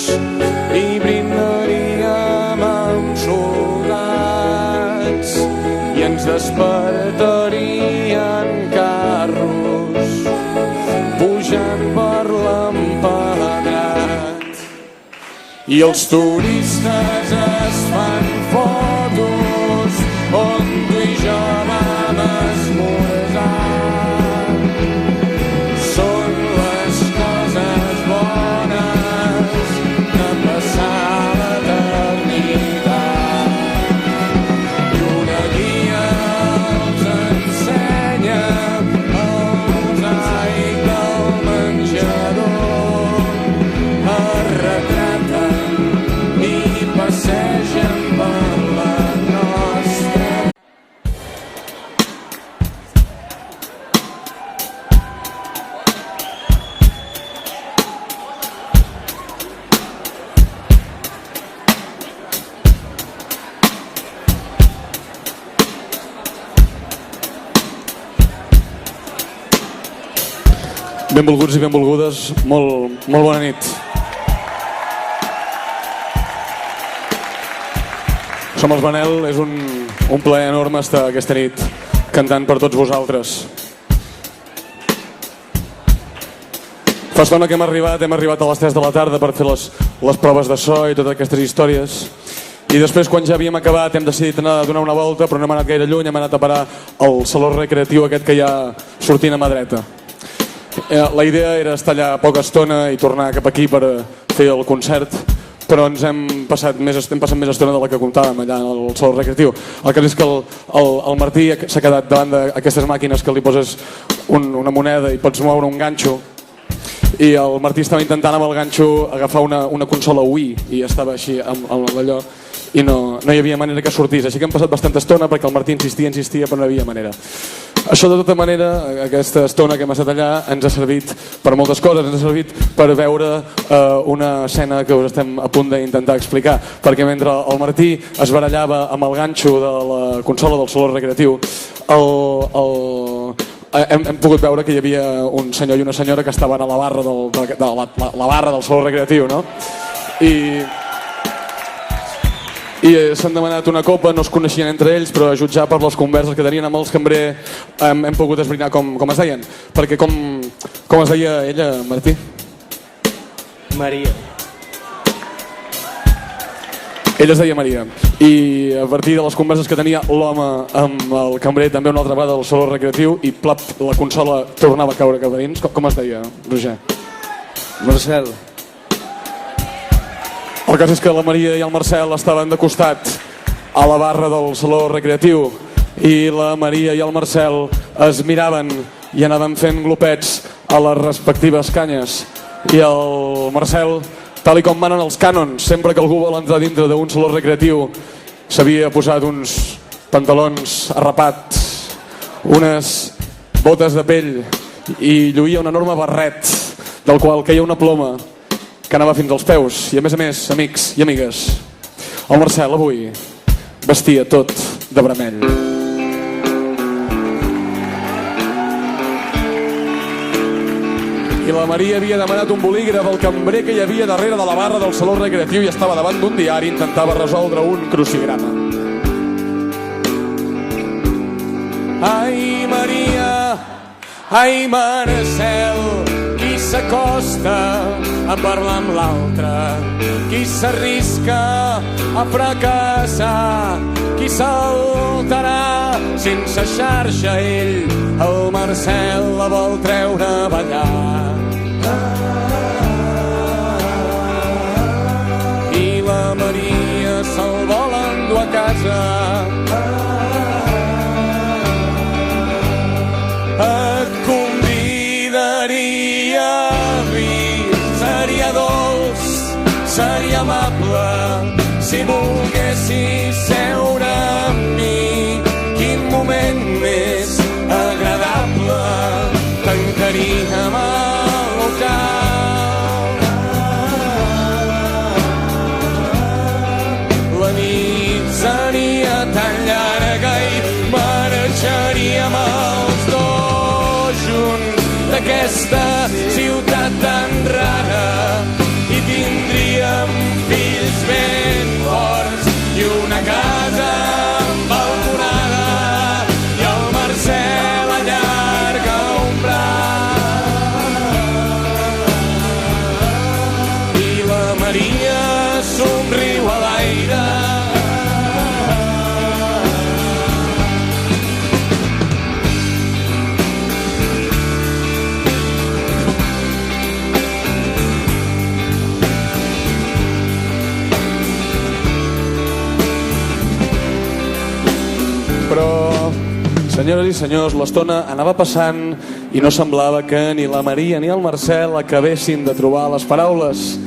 i brindaríem amb soldats i ens despertarien carros pujant per l'empedrat i els turistes es fan fotos on tu i jo vam esmorzar. Són les coses bones de passar l'eternitat i una guia els ensenya el mosaic del menjador, el retrat Benvolguts i benvolgudes, molt bona nit. Som els Manel, és un plaer enorme estar aquesta nit cantant per tots vosaltres. Fa estona que hem arribat a les 3 de la tarda per fer les proves de so i totes aquestes històries. I després, quan ja havíem acabat, hem decidit anar a donar una volta, però no hem anat gaire lluny, hem anat a parar al saló recreatiu aquest que hi ha sortint a mà dreta. La idea era estar allà poca estona i tornar cap aquí per fer el concert, però ens hem passat més estona de la que comptàvem allà al saló recreatiu. El cas és que el Martí s'ha quedat davant d'aquestes màquines que li poses una moneda i pots moure un ganxo, i el Martí estava intentant amb el ganxo agafar una consola Wii i estava així amb allò i no hi havia manera que sortís, així que hem passat bastanta estona perquè el Martí insistia però no hi havia manera. Això, de tota manera, aquesta estona que hem estat allà ens ha servit per moltes coses. Ens ha servit per veure una escena que us estem a punt d'intentar explicar, perquè mentre el Martí es barallava amb el ganxo de la consola del saló recreatiu, hem pogut veure que hi havia un senyor i una senyora que estaven a la barra del saló recreatiu, no? I s'han demanat una copa, no es coneixien entre ells, però a jutjar per les converses que tenien amb els cambrers hem pogut esbrinar com es deien. Perquè com es deia ella, Martí? Maria. Ella es deia Maria. I a partir de les converses que tenia l'home amb el cambrer també una altra vegada al saló recreatiu i plap, la consola tornava a caure cap a dins. Com es deia, Roger? Marcel. El cas és que la Maria i el Marcel estaven de costat a la barra del saló recreatiu i la Maria i el Marcel es miraven i anaven fent glopets a les respectives canyes. I el Marcel, tal i com manen els cànons, sempre que algú vol entrar dintre d'un saló recreatiu, s'havia posat uns pantalons arrapats, unes botes de pell i lluïa un enorme barret del qual queia una ploma que anava fins als peus. I a més, amics i amigues, el Marcel avui vestia tot de vermell. I la Maria havia demanat un bolígraf al cambrer que hi havia darrere de la barra del saló recreatiu i estava davant d'un diari i intentava resoldre un crucigrama. Ai, Maria, ai, Marcel, qui s'acosta a parlar amb l'altre, qui s'arrisca a fracassar, qui saltarà sense xarxa ell, el Marcel la vol treure a ballar. I la Maria se'l vol endur a casa. Et convidaria a vi, seria dolç, seria amable, si volguessis seure amb mi. Quin moment més agradable, tancaríem el local. La nit seria tan llarga i marxaríem els dos junts d'aquesta ciutat tan rara i tindríem fills ben forts i una casa balconada i el Marcel allarga un braç i la Maria somriu a l'aire. Però, senyores i senyors, l'estona anava passant i no semblava que ni la Maria ni el Marcel acabessin de trobar les paraules.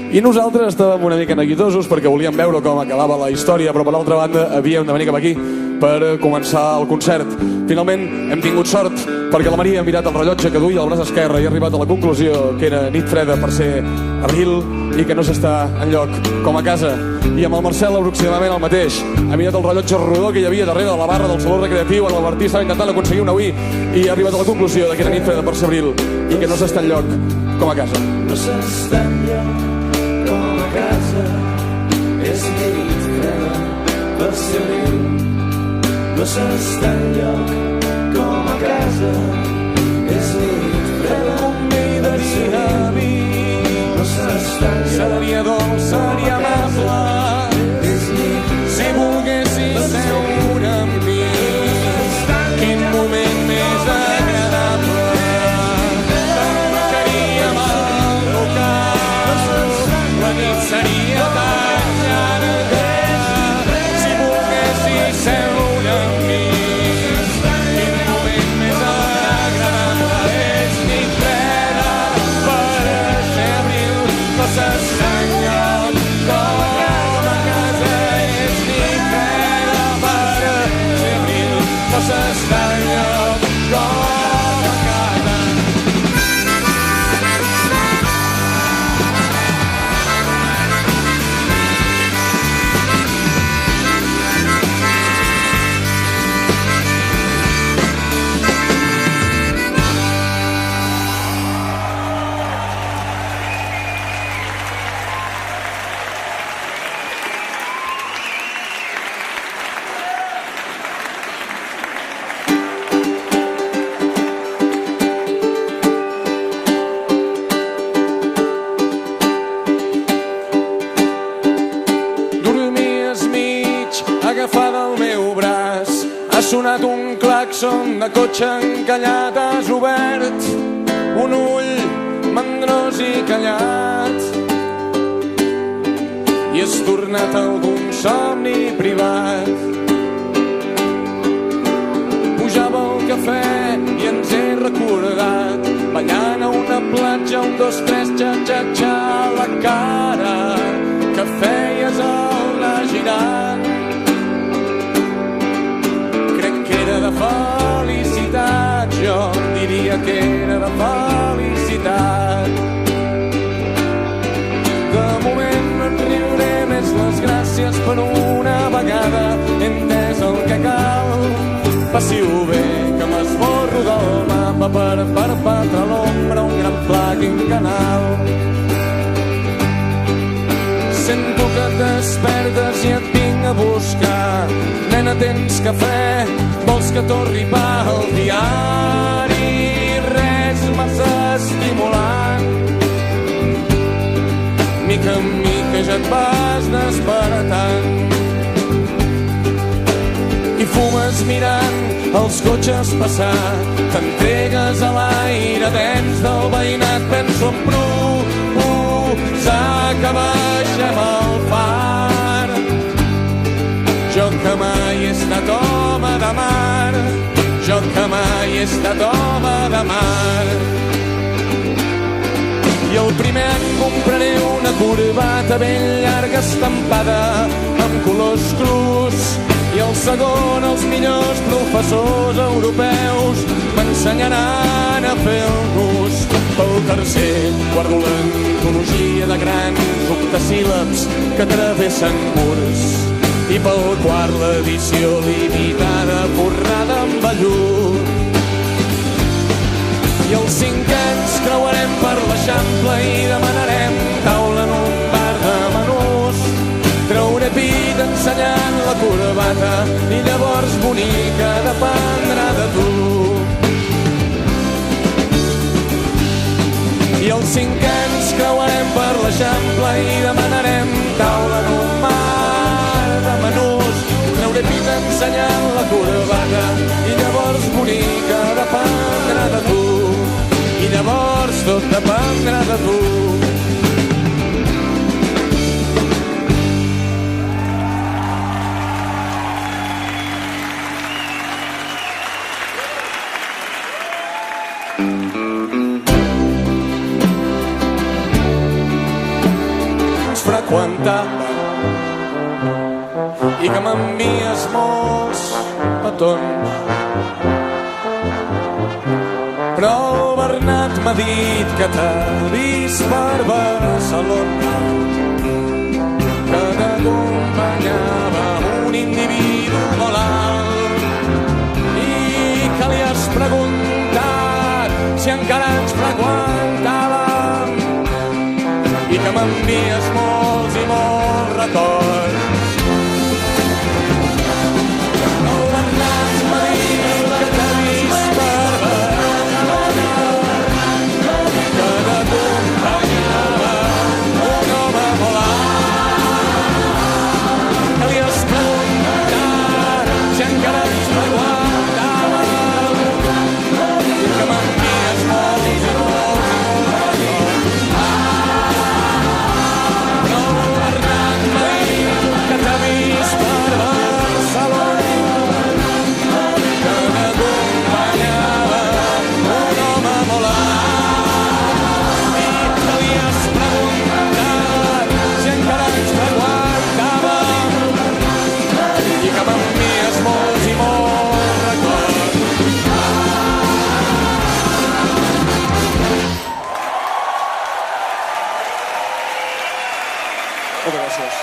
I nosaltres estàvem una mica neguitosos perquè volíem veure com acabava la història, però per l'altra banda havíem de venir cap aquí per començar el concert. Finalment hem tingut sort perquè la Maria ha mirat el rellotge que duia al braç esquerre i ha arribat a la conclusió que era nit freda per ser abril i que no s'està enlloc com a casa. I amb el Marcel aproximadament el mateix. Ha mirat el rellotge rodó que hi havia darrere de la barra del saló recreatiu on el Martí estava intentant aconseguir una Wii i ha arribat a la conclusió que era nit freda per ser abril i que no s'està enlloc com a casa. No s'està enlloc com a casa, és nit freda per ser abril. No s'està enlloc com a casa, és nit freda per ser abril. No s'està enlloc, seria dolç, seria amable, és nit si volguessis seure amb mi. Quin moment més agradable, tancaríem el local, la nit seria tan llarga, si volguessis seure amb mi. Quin moment més agradable, és nit freda per ser abril, no s'està enlloc com a casa, és nit freda per ser abril, no s'està enlloc com a casa. Agafada al meu braç, ha sonat un claxon de cotxe encallat, has obert un ull mandrós i callat i has tornat a algun somni privat. Pujava el cafè i ens he recordat ballant a una platja, 1, 2, 3, xa-xa-xa, la cara que feies al anar girant. De felicitat, jo diria que era de felicitat. De moment no et riuré més les gràcies per una vegada, he entès el que cal. Passi-ho bé, que m'esborro del mapa per perpetrar l'ombra, un gran pla quinquenal. Sento que et despertes i et vinc a buscar. Nena, tens cafè? Vols que torni pel diari? Res massa estimulant. Mica en mica ja et vas despertant i fumes mirant els cotxes passar. T'entregues a l'aire dens del veïnat. Penso en que baixem al far. Jo que mai he estat home de mar, jo que mai he estat home de mar. I el primer any compraré una corbata ben llarga estampada amb colors crus. I el segon els millors professors europeus m'ensenyaran a fer el nus. Pel tercer guardo l'antologia de grans octasíl·labs que travessen murs. I pel quart l'edició limitada forrada amb vellut. I els 5 anys creuarem per l'Eixample i demanarem taula en un bar de menús. Trauré pit ensenyant la corbata i llavors bonica dependrà de tu. I els 5 anys creuarem per l'Eixample i demanarem taula en un bar de menús. Trauré pit ensenyant la corbata i llavors bonica dependrà de tu. I llavors tot dependrà de tu. freqüentava i que m'envies molts petons. Però el Bernat m'ha dit que t'ha vist per Barcelona, que t'acompanyava un individu molt alt i que li has preguntat si encara ens freqüentàvem i que m'envies molts i molts records. El Bernat m'ha dit que t'ha vist per Barcelona, que t'acompanyava un home molt alt, que li has preguntat si encara ens freqüentàvem i que m'envies molts i molts i molts records. Però el Bernat m'ha dit que t'ha vist per Barcelona, que t'acompanyava un home molt alt i que li has preguntat si encara ens freqüentàvem i que m'envies molts i molts records. Moltes gràcies.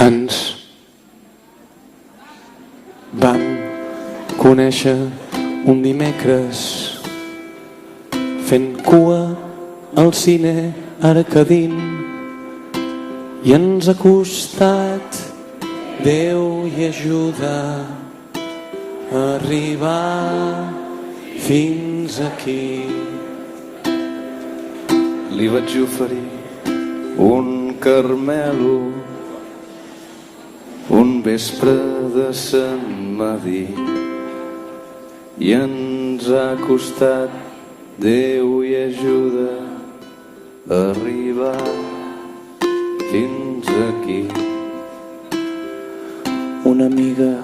Ens vam conèixer un dimecres fent cua al cine Arcadín i ens ha costat, Déu i ajuda, arribar fins aquí. Li vaig oferir un carmelo un vespre de Sant Madí i ens ha costat, Déu i ajuda, arribar fins aquí. Una amiga,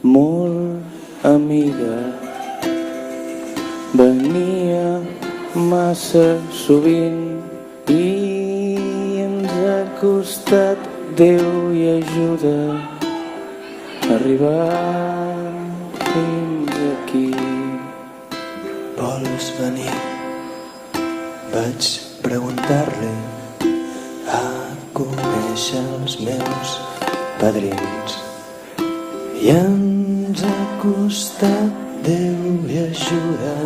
molt amiga, venia massa sovint i ens ha costat, Déu i ajuda, arribar fins aquí. Vols venir? Vaig preguntar-li a conèixer els meus padrins i ens ha costat, Déu i ajuda,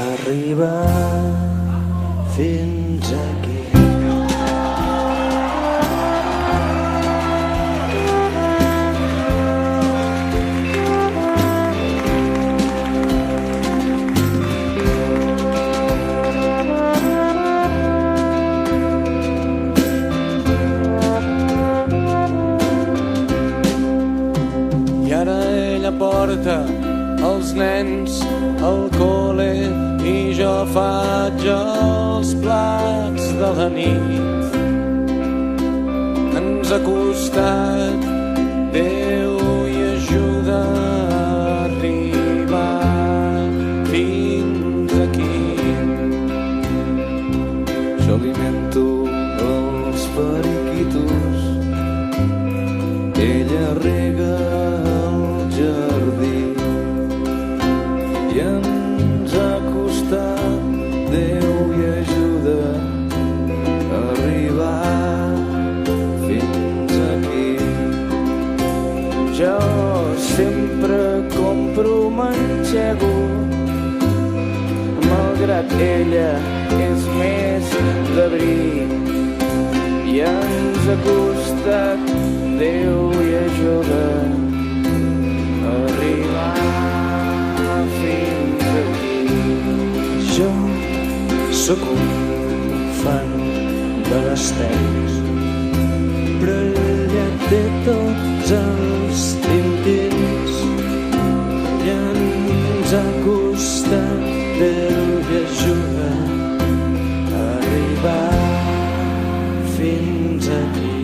arribar fins aquí. Porta els nens al col·le i jo faig els plats de la nit. Ens ha costat, Déu i ajuda, arribar fins aquí. Jo alimento els periquitos, ella rega jardí i ens ha costat, Déu i ajuda, arribar costat, ella és més d'abril i ens ha costat Déu i ajuda a arribar fins aquí. Jo sóc un fan de les terres, brellat de tots els tintins i ens ha costat Déu i ajuda a arribar fins aquí.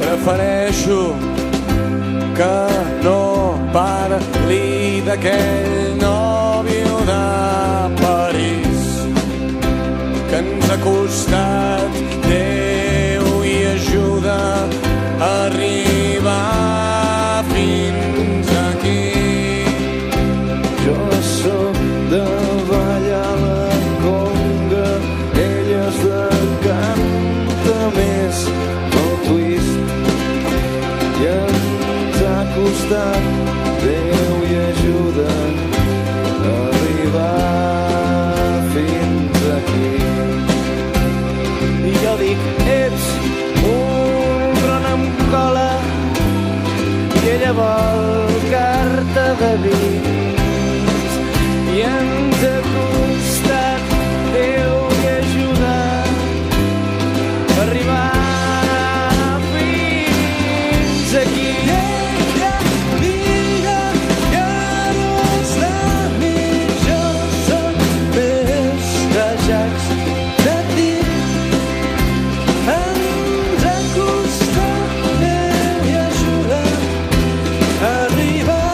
Prefereixo que no parli d'aquell nòvio de París que ens ha costat Déu i ajuda a arribar fins aquí. Jo sóc de ballar la conga, ella és de canta més el twist i ens ha costat Déu i ajuda a arribar fins aquí. I jo dic, ets un ron amb cola i ella vol carta de vins i ens ha costat Déu i ajuda a arribar fins aquí. Ella mira que no està mi, jo soc més de Jacques de ti. Ens ha costat Déu i ajuda a arribar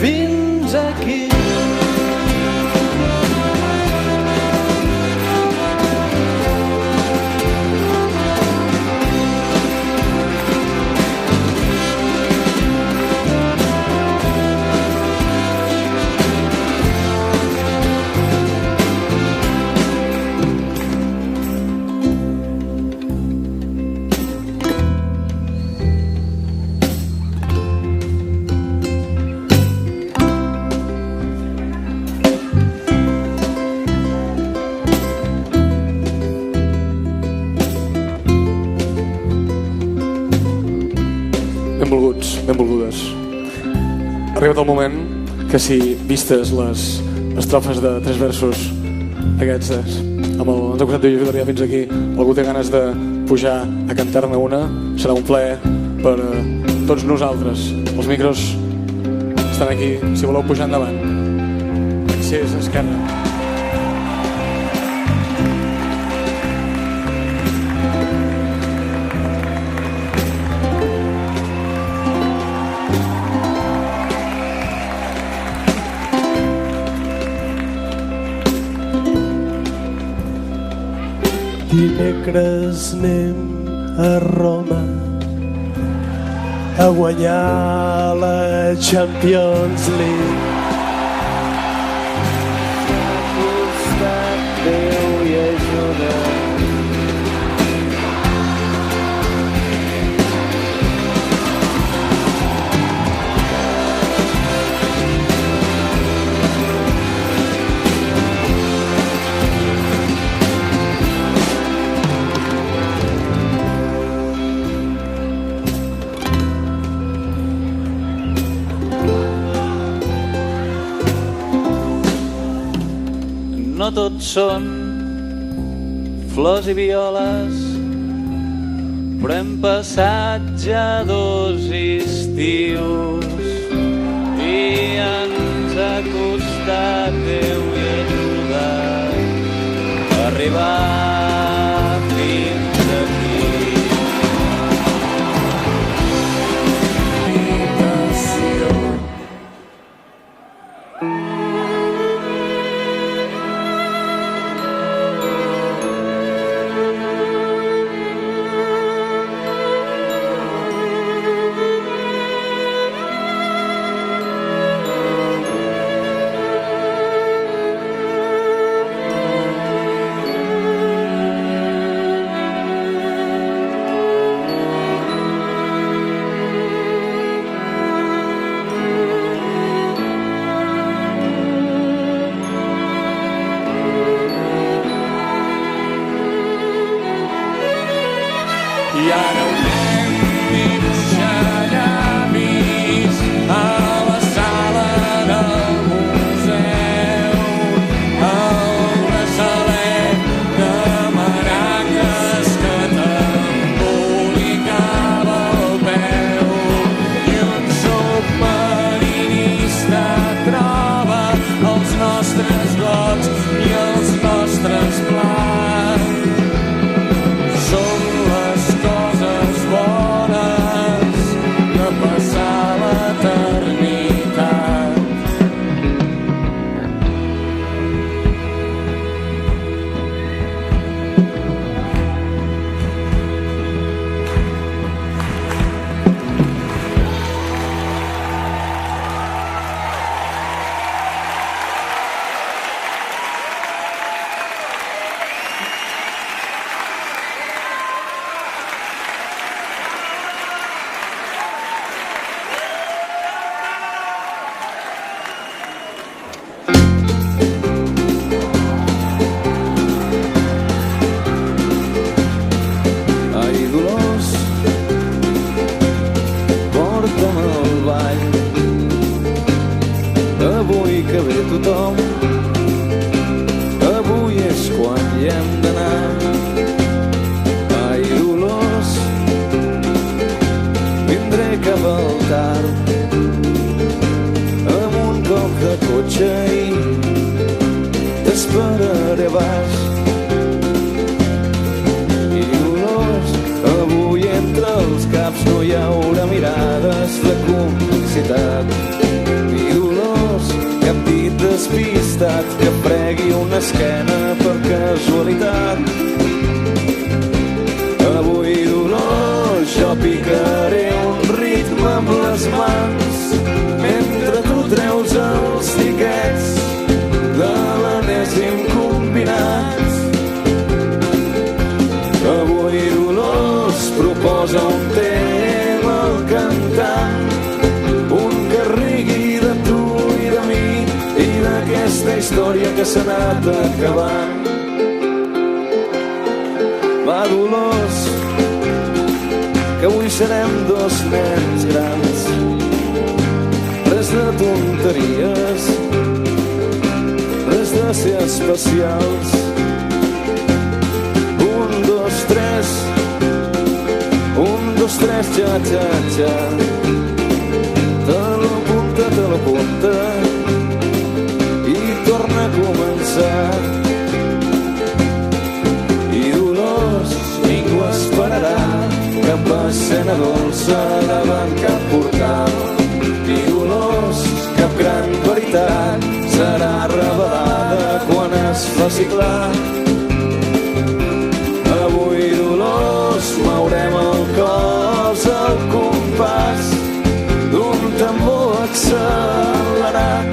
fins aquí. Benvolguts, benvolgudes. Ha arribat el moment que si vistes les estrofes de 3 versos aquests amb el ens ha costat Déu i ajuda fins aquí, algú té ganes de pujar a cantar-ne una, serà un plaer per tots nosaltres. Els micros estan aquí, si voleu pujar endavant. Accés a esquerra. Dimecres anem a Roma a guanyar la Champions League. Ha costat Déu i ajuda no tot són flors i violes, però hem passat ja 2 estius i ens ha costat Déu i ajuda a arribar fins aquí. esperaré a baix. I Dolors, avui entre els caps no hi haurà mirades de complicitat. I Dolors, cap dit despistat que fregui una esquena per casualitat. Avui, Dolors, jo picaré un ritme amb les mans mentre tu treus els tiquets de l'enèsim combinat. Avui, Dolors, proposa un tema al cantant, un que rigui de tu i de mi i d'aquesta història que s'ha anat acabant. Va, Dolors, que avui serem dos nens grans, res de tonteries, res de ser especials. 1, 2, 3, 1, 2, 3, ja, ja, ja. Te l'apunta i torna a començar. I Dolors, ningú esperarà cap escena dolça davant cap portal. I Dolors, cap gran veritat serà revelada quan es faci clar. Avui, Dolors, mourem el cos al compàs d'un tambor accelerat,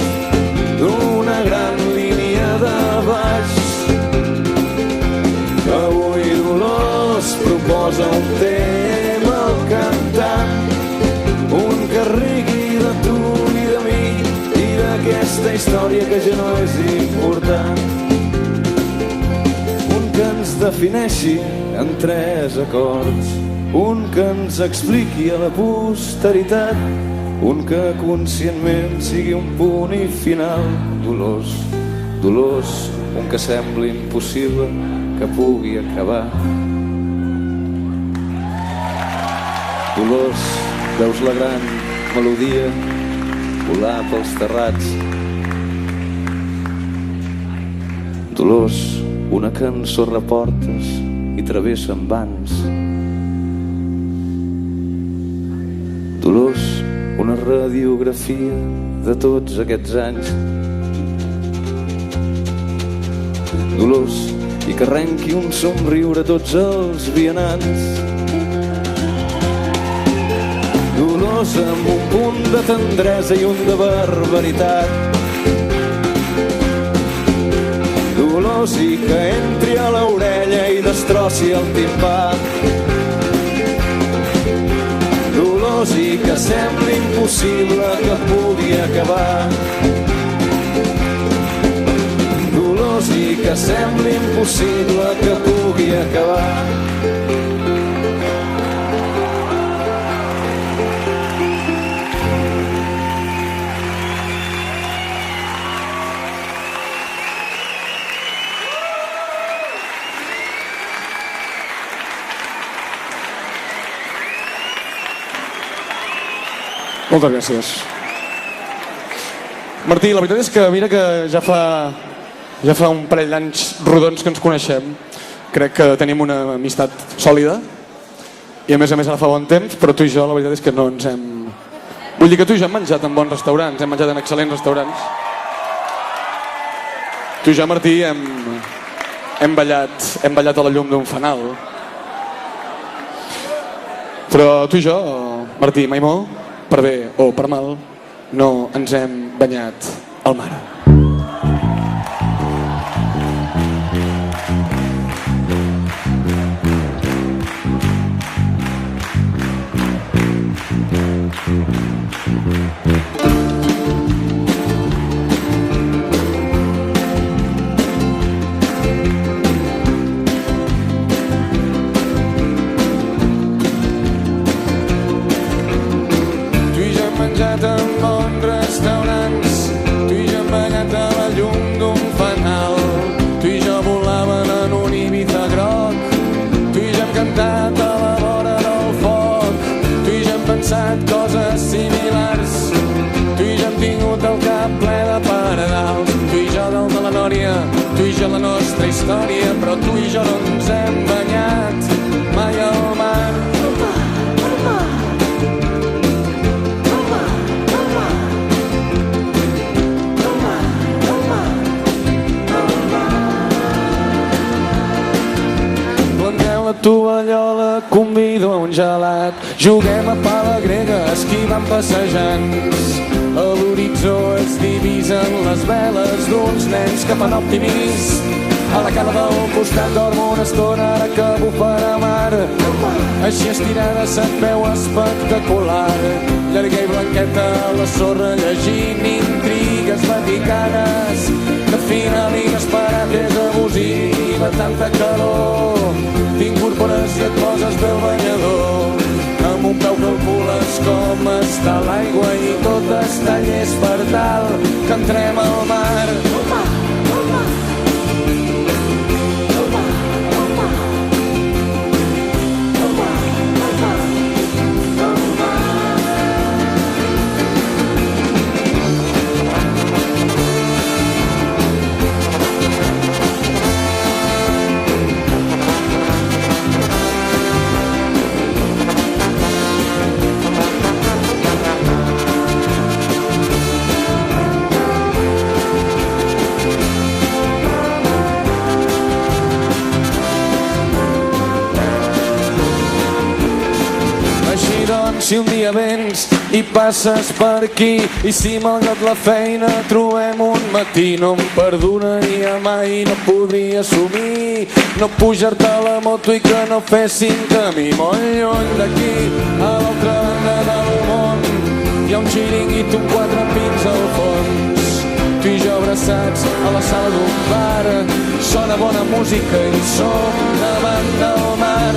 d'una gran línia de baix. Avui, Dolors, proposa un tema al cantant, un que rigui de tu i de mi i d'aquesta història que ja no és important. Un que ens defineixi en 3 acords, un que ens expliqui a la posteritat, un que conscientment sigui un punt i final. Dolors, Dolors, un que sembli impossible que pugui acabar. Dolors, veus la gran melodia volar pels terrats. Dolors, una cançó reportes i travessa en vans. Dolors, una radiografia de tots aquests anys. Dolors, i que arrenqui un somriure a tots els vianants. Dolors, amb un punt de tendresa i un de barbaritat. Dolors, i que entri a l'orella i destrossi el timpà. Dolors, i que sembli impossible que pugui acabar. Dolors, i que sembli impossible que pugui acabar. Moltes gràcies. Martí, la veritat és que mira que ja fa un parell d'anys rodons que ens coneixem. Crec que tenim una amistat sòlida i a més ara fa bon temps, però tu i jo la veritat és que no ens hem... Vull dir que tu i jo hem menjat en bons restaurants, hem menjat en excel·lents restaurants. Tu i jo, Martí, hem ballat a la llum d'un fanal. Però tu i jo, Martí, mai molt, per bé o per mal, no ens hem banyat al mar. Tu i jo hem menjat en bons restaurants, tu i jo hem begut nostra història, però tu i jo no ens hem banyat mai al mar. Planteu la tovallola, convido a un gelat, juguem a pala grega, esquivant passejants. A l'horitzó es divisen les veles d'uns nens que fan optimist. A la cala del costat dormo una estona, ara que bufarà mar. Així estirada se't veu espectacular. Llarga i blanqueta a la sorra llegint intrigues vaticanes. De final inesperat és abusiva, tanta calor. T'incorpores i et poses bé el banyador. Amb un peu calcules com està l'aigua i tot està llest per tal que entrem al mar. Si un dia vens i passes per aquí i si malgrat la feina trobem un matí, no em perdonaria mai, no podria assumir no pujar-te a la moto i que no fessin camí. Molt lluny d'aquí, a l'altra banda del món, hi ha un xiringuito amb 4 pins al fons. Tu i jo abraçats a la sala d'un bar, sona bona música i som davant del mar.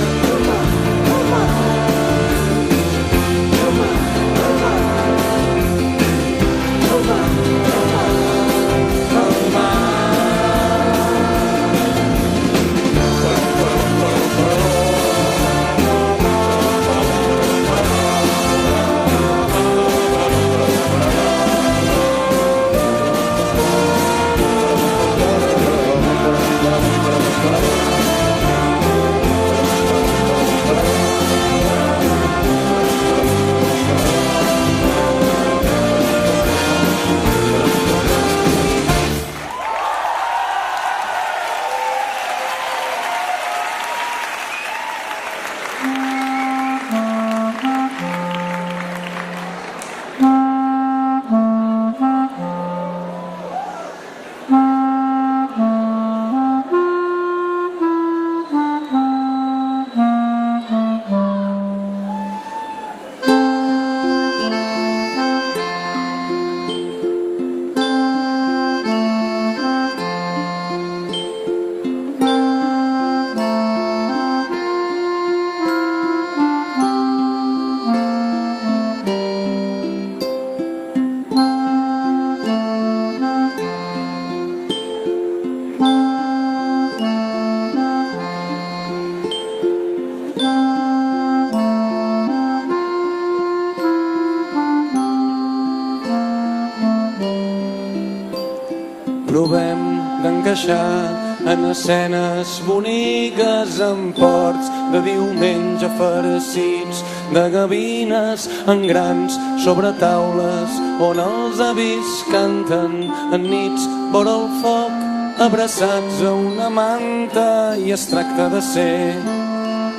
Provem d'encaixar en escenes boniques, en ports de diumenge farcits de gavines en grans sobre taules on els avis canten en nits vora el foc abraçats a una manta i es tracta de ser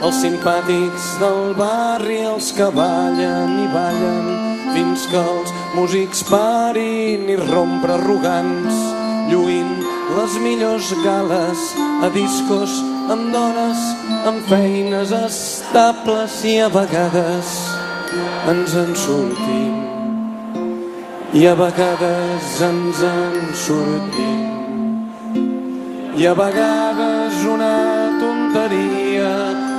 els simpàtics del barri, els que ballen i ballen fins que els músics parin i rompre arrogants, lluint les millors gales a discos amb dones, amb feines estables i a vegades ens en sortim. I a vegades ens en sortim. I a vegades una tonteria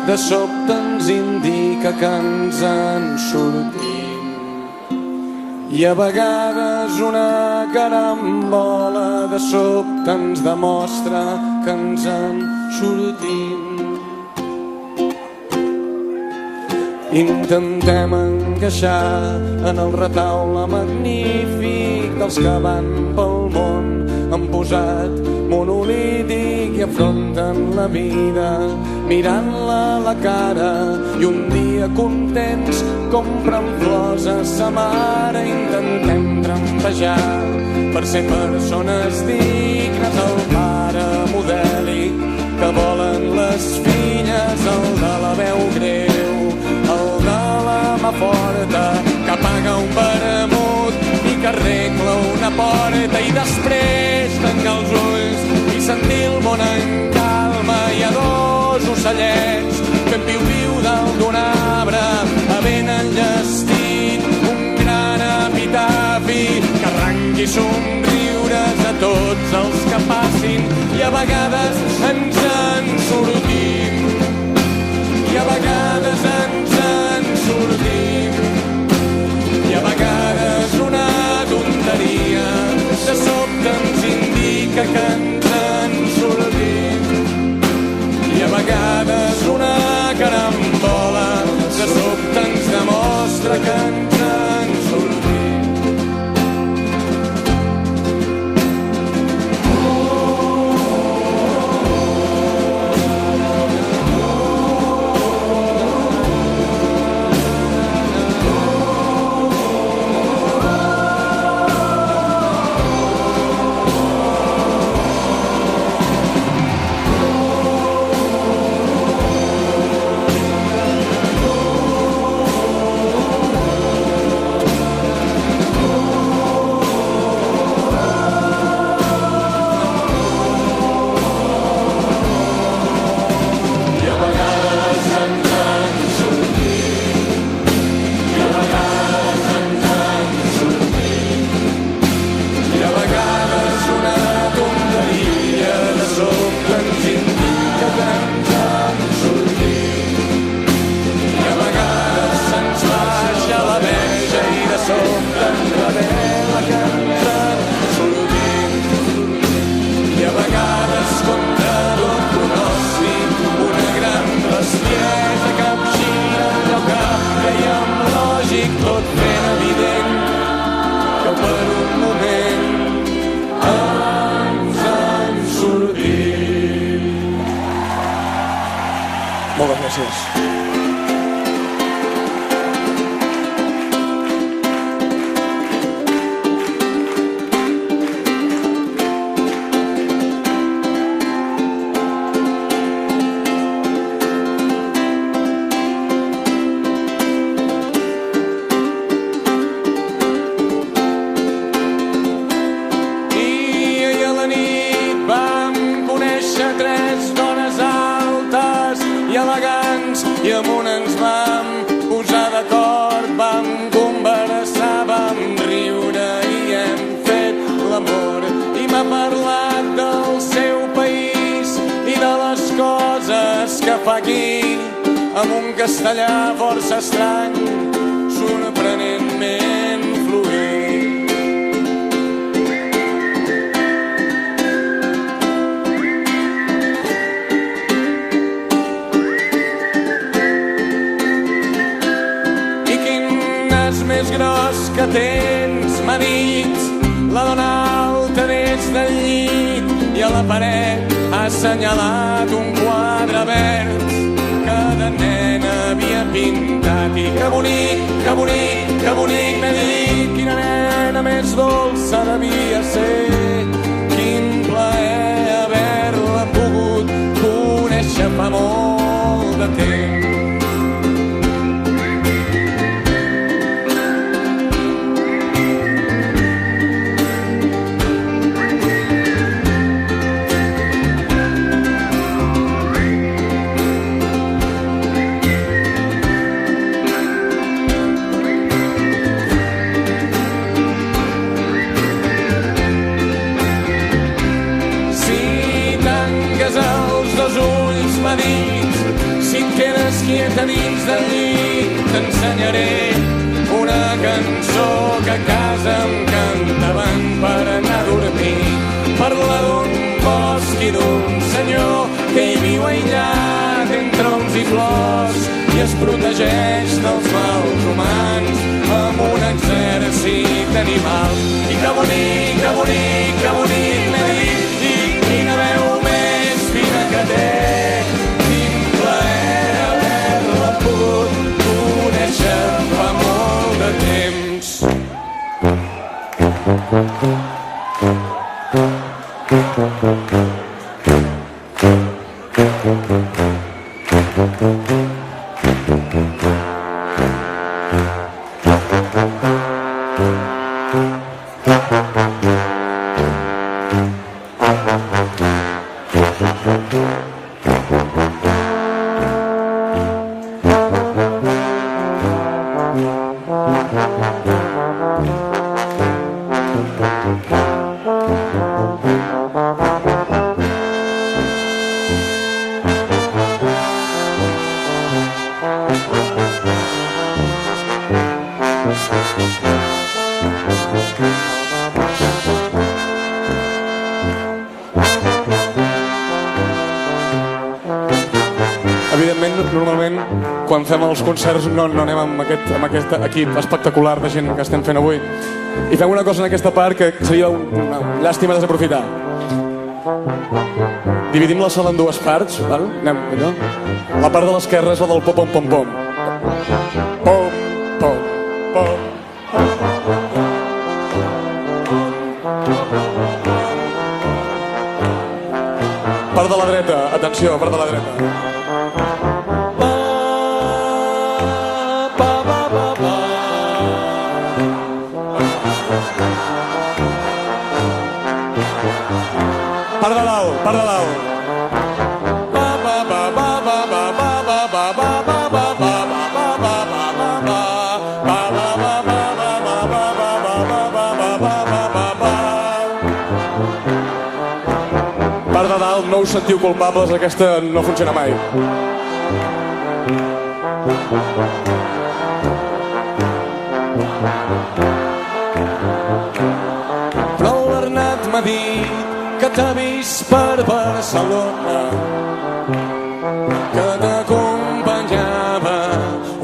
de sobte ens indica que ens en sortim. I a vegades una carambola de sobte ens demostra que ens en sortim. Intentem encaixar en el retaule magnífic dels que van pel món. Han posat monolític i afronten la vida mirant-la a la cara i un dia contents compren flors a sa mare. Intentem trampejar per ser persones dignes, el pare modèlic que volen les filles, el de la veu greu, el de la mà forta que paga un vermut i que arregla una porta i després tancar els ulls i sentir el món en calma. Hi ha dos ocellets fent piu-piu dalt d'un arbre havent enllestit un gran epitafi que arranqui somriures a tots els que passin i a vegades ens en sortim i a vegades ens en sortim i a vegades una tonteria de sobte ens indica que ens en sortim i a vegades una carambola de sobte ens demostra que ens en sortim. Moltes gràcies. I amunt ens vam posar d'acord, vam conversar, vam riure i hem fet l'amor. I m'ha parlat del seu país i de les coses que fa aquí, amb un castellà força estrany, sorprenentment fluid. Més gros que tens, m'ha dit, la dona alta des del llit i a la paret ha assenyalat un quadre verd que de nena havia pintat. I que bonic, que bonic, que bonic, m'he dit, quina nena més dolça devia ser. Quin plaer haver-la pogut conèixer fa molt de temps. M'ha dit, si et quedes quieta dins del llit, t'ensenyaré una cançó que a casa em cantaven per anar a dormir. Parla d'un bosc i d'un senyor que hi viu aïllat entre troncs i flors i es protegeix dels mals humans amb un exèrcit d'animals. I que bonic, que bonic, que bonic m'he dit, i quina veu més Evidentment, normalment, quan fem els concerts no anem amb aquest equip espectacular de gent que estem fent avui. I fem una cosa en aquesta part que seria una llàstima desaprofitar. Dividim la sala en dues parts, val? Anem allò. La part de l'esquerra és la del pom-pom-pom-pom. Pom, pom, pom. Part de la dreta, atenció, part de la dreta. Part de dalt, part de dalt. Part de dalt, no us sentiu culpables, aquesta no funciona mai. Però el Bernat m'ha dit que t'ha vist per Barcelona, que t'acompanyava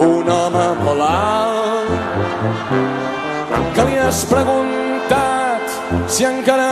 un home molt alt, que li has preguntat si encara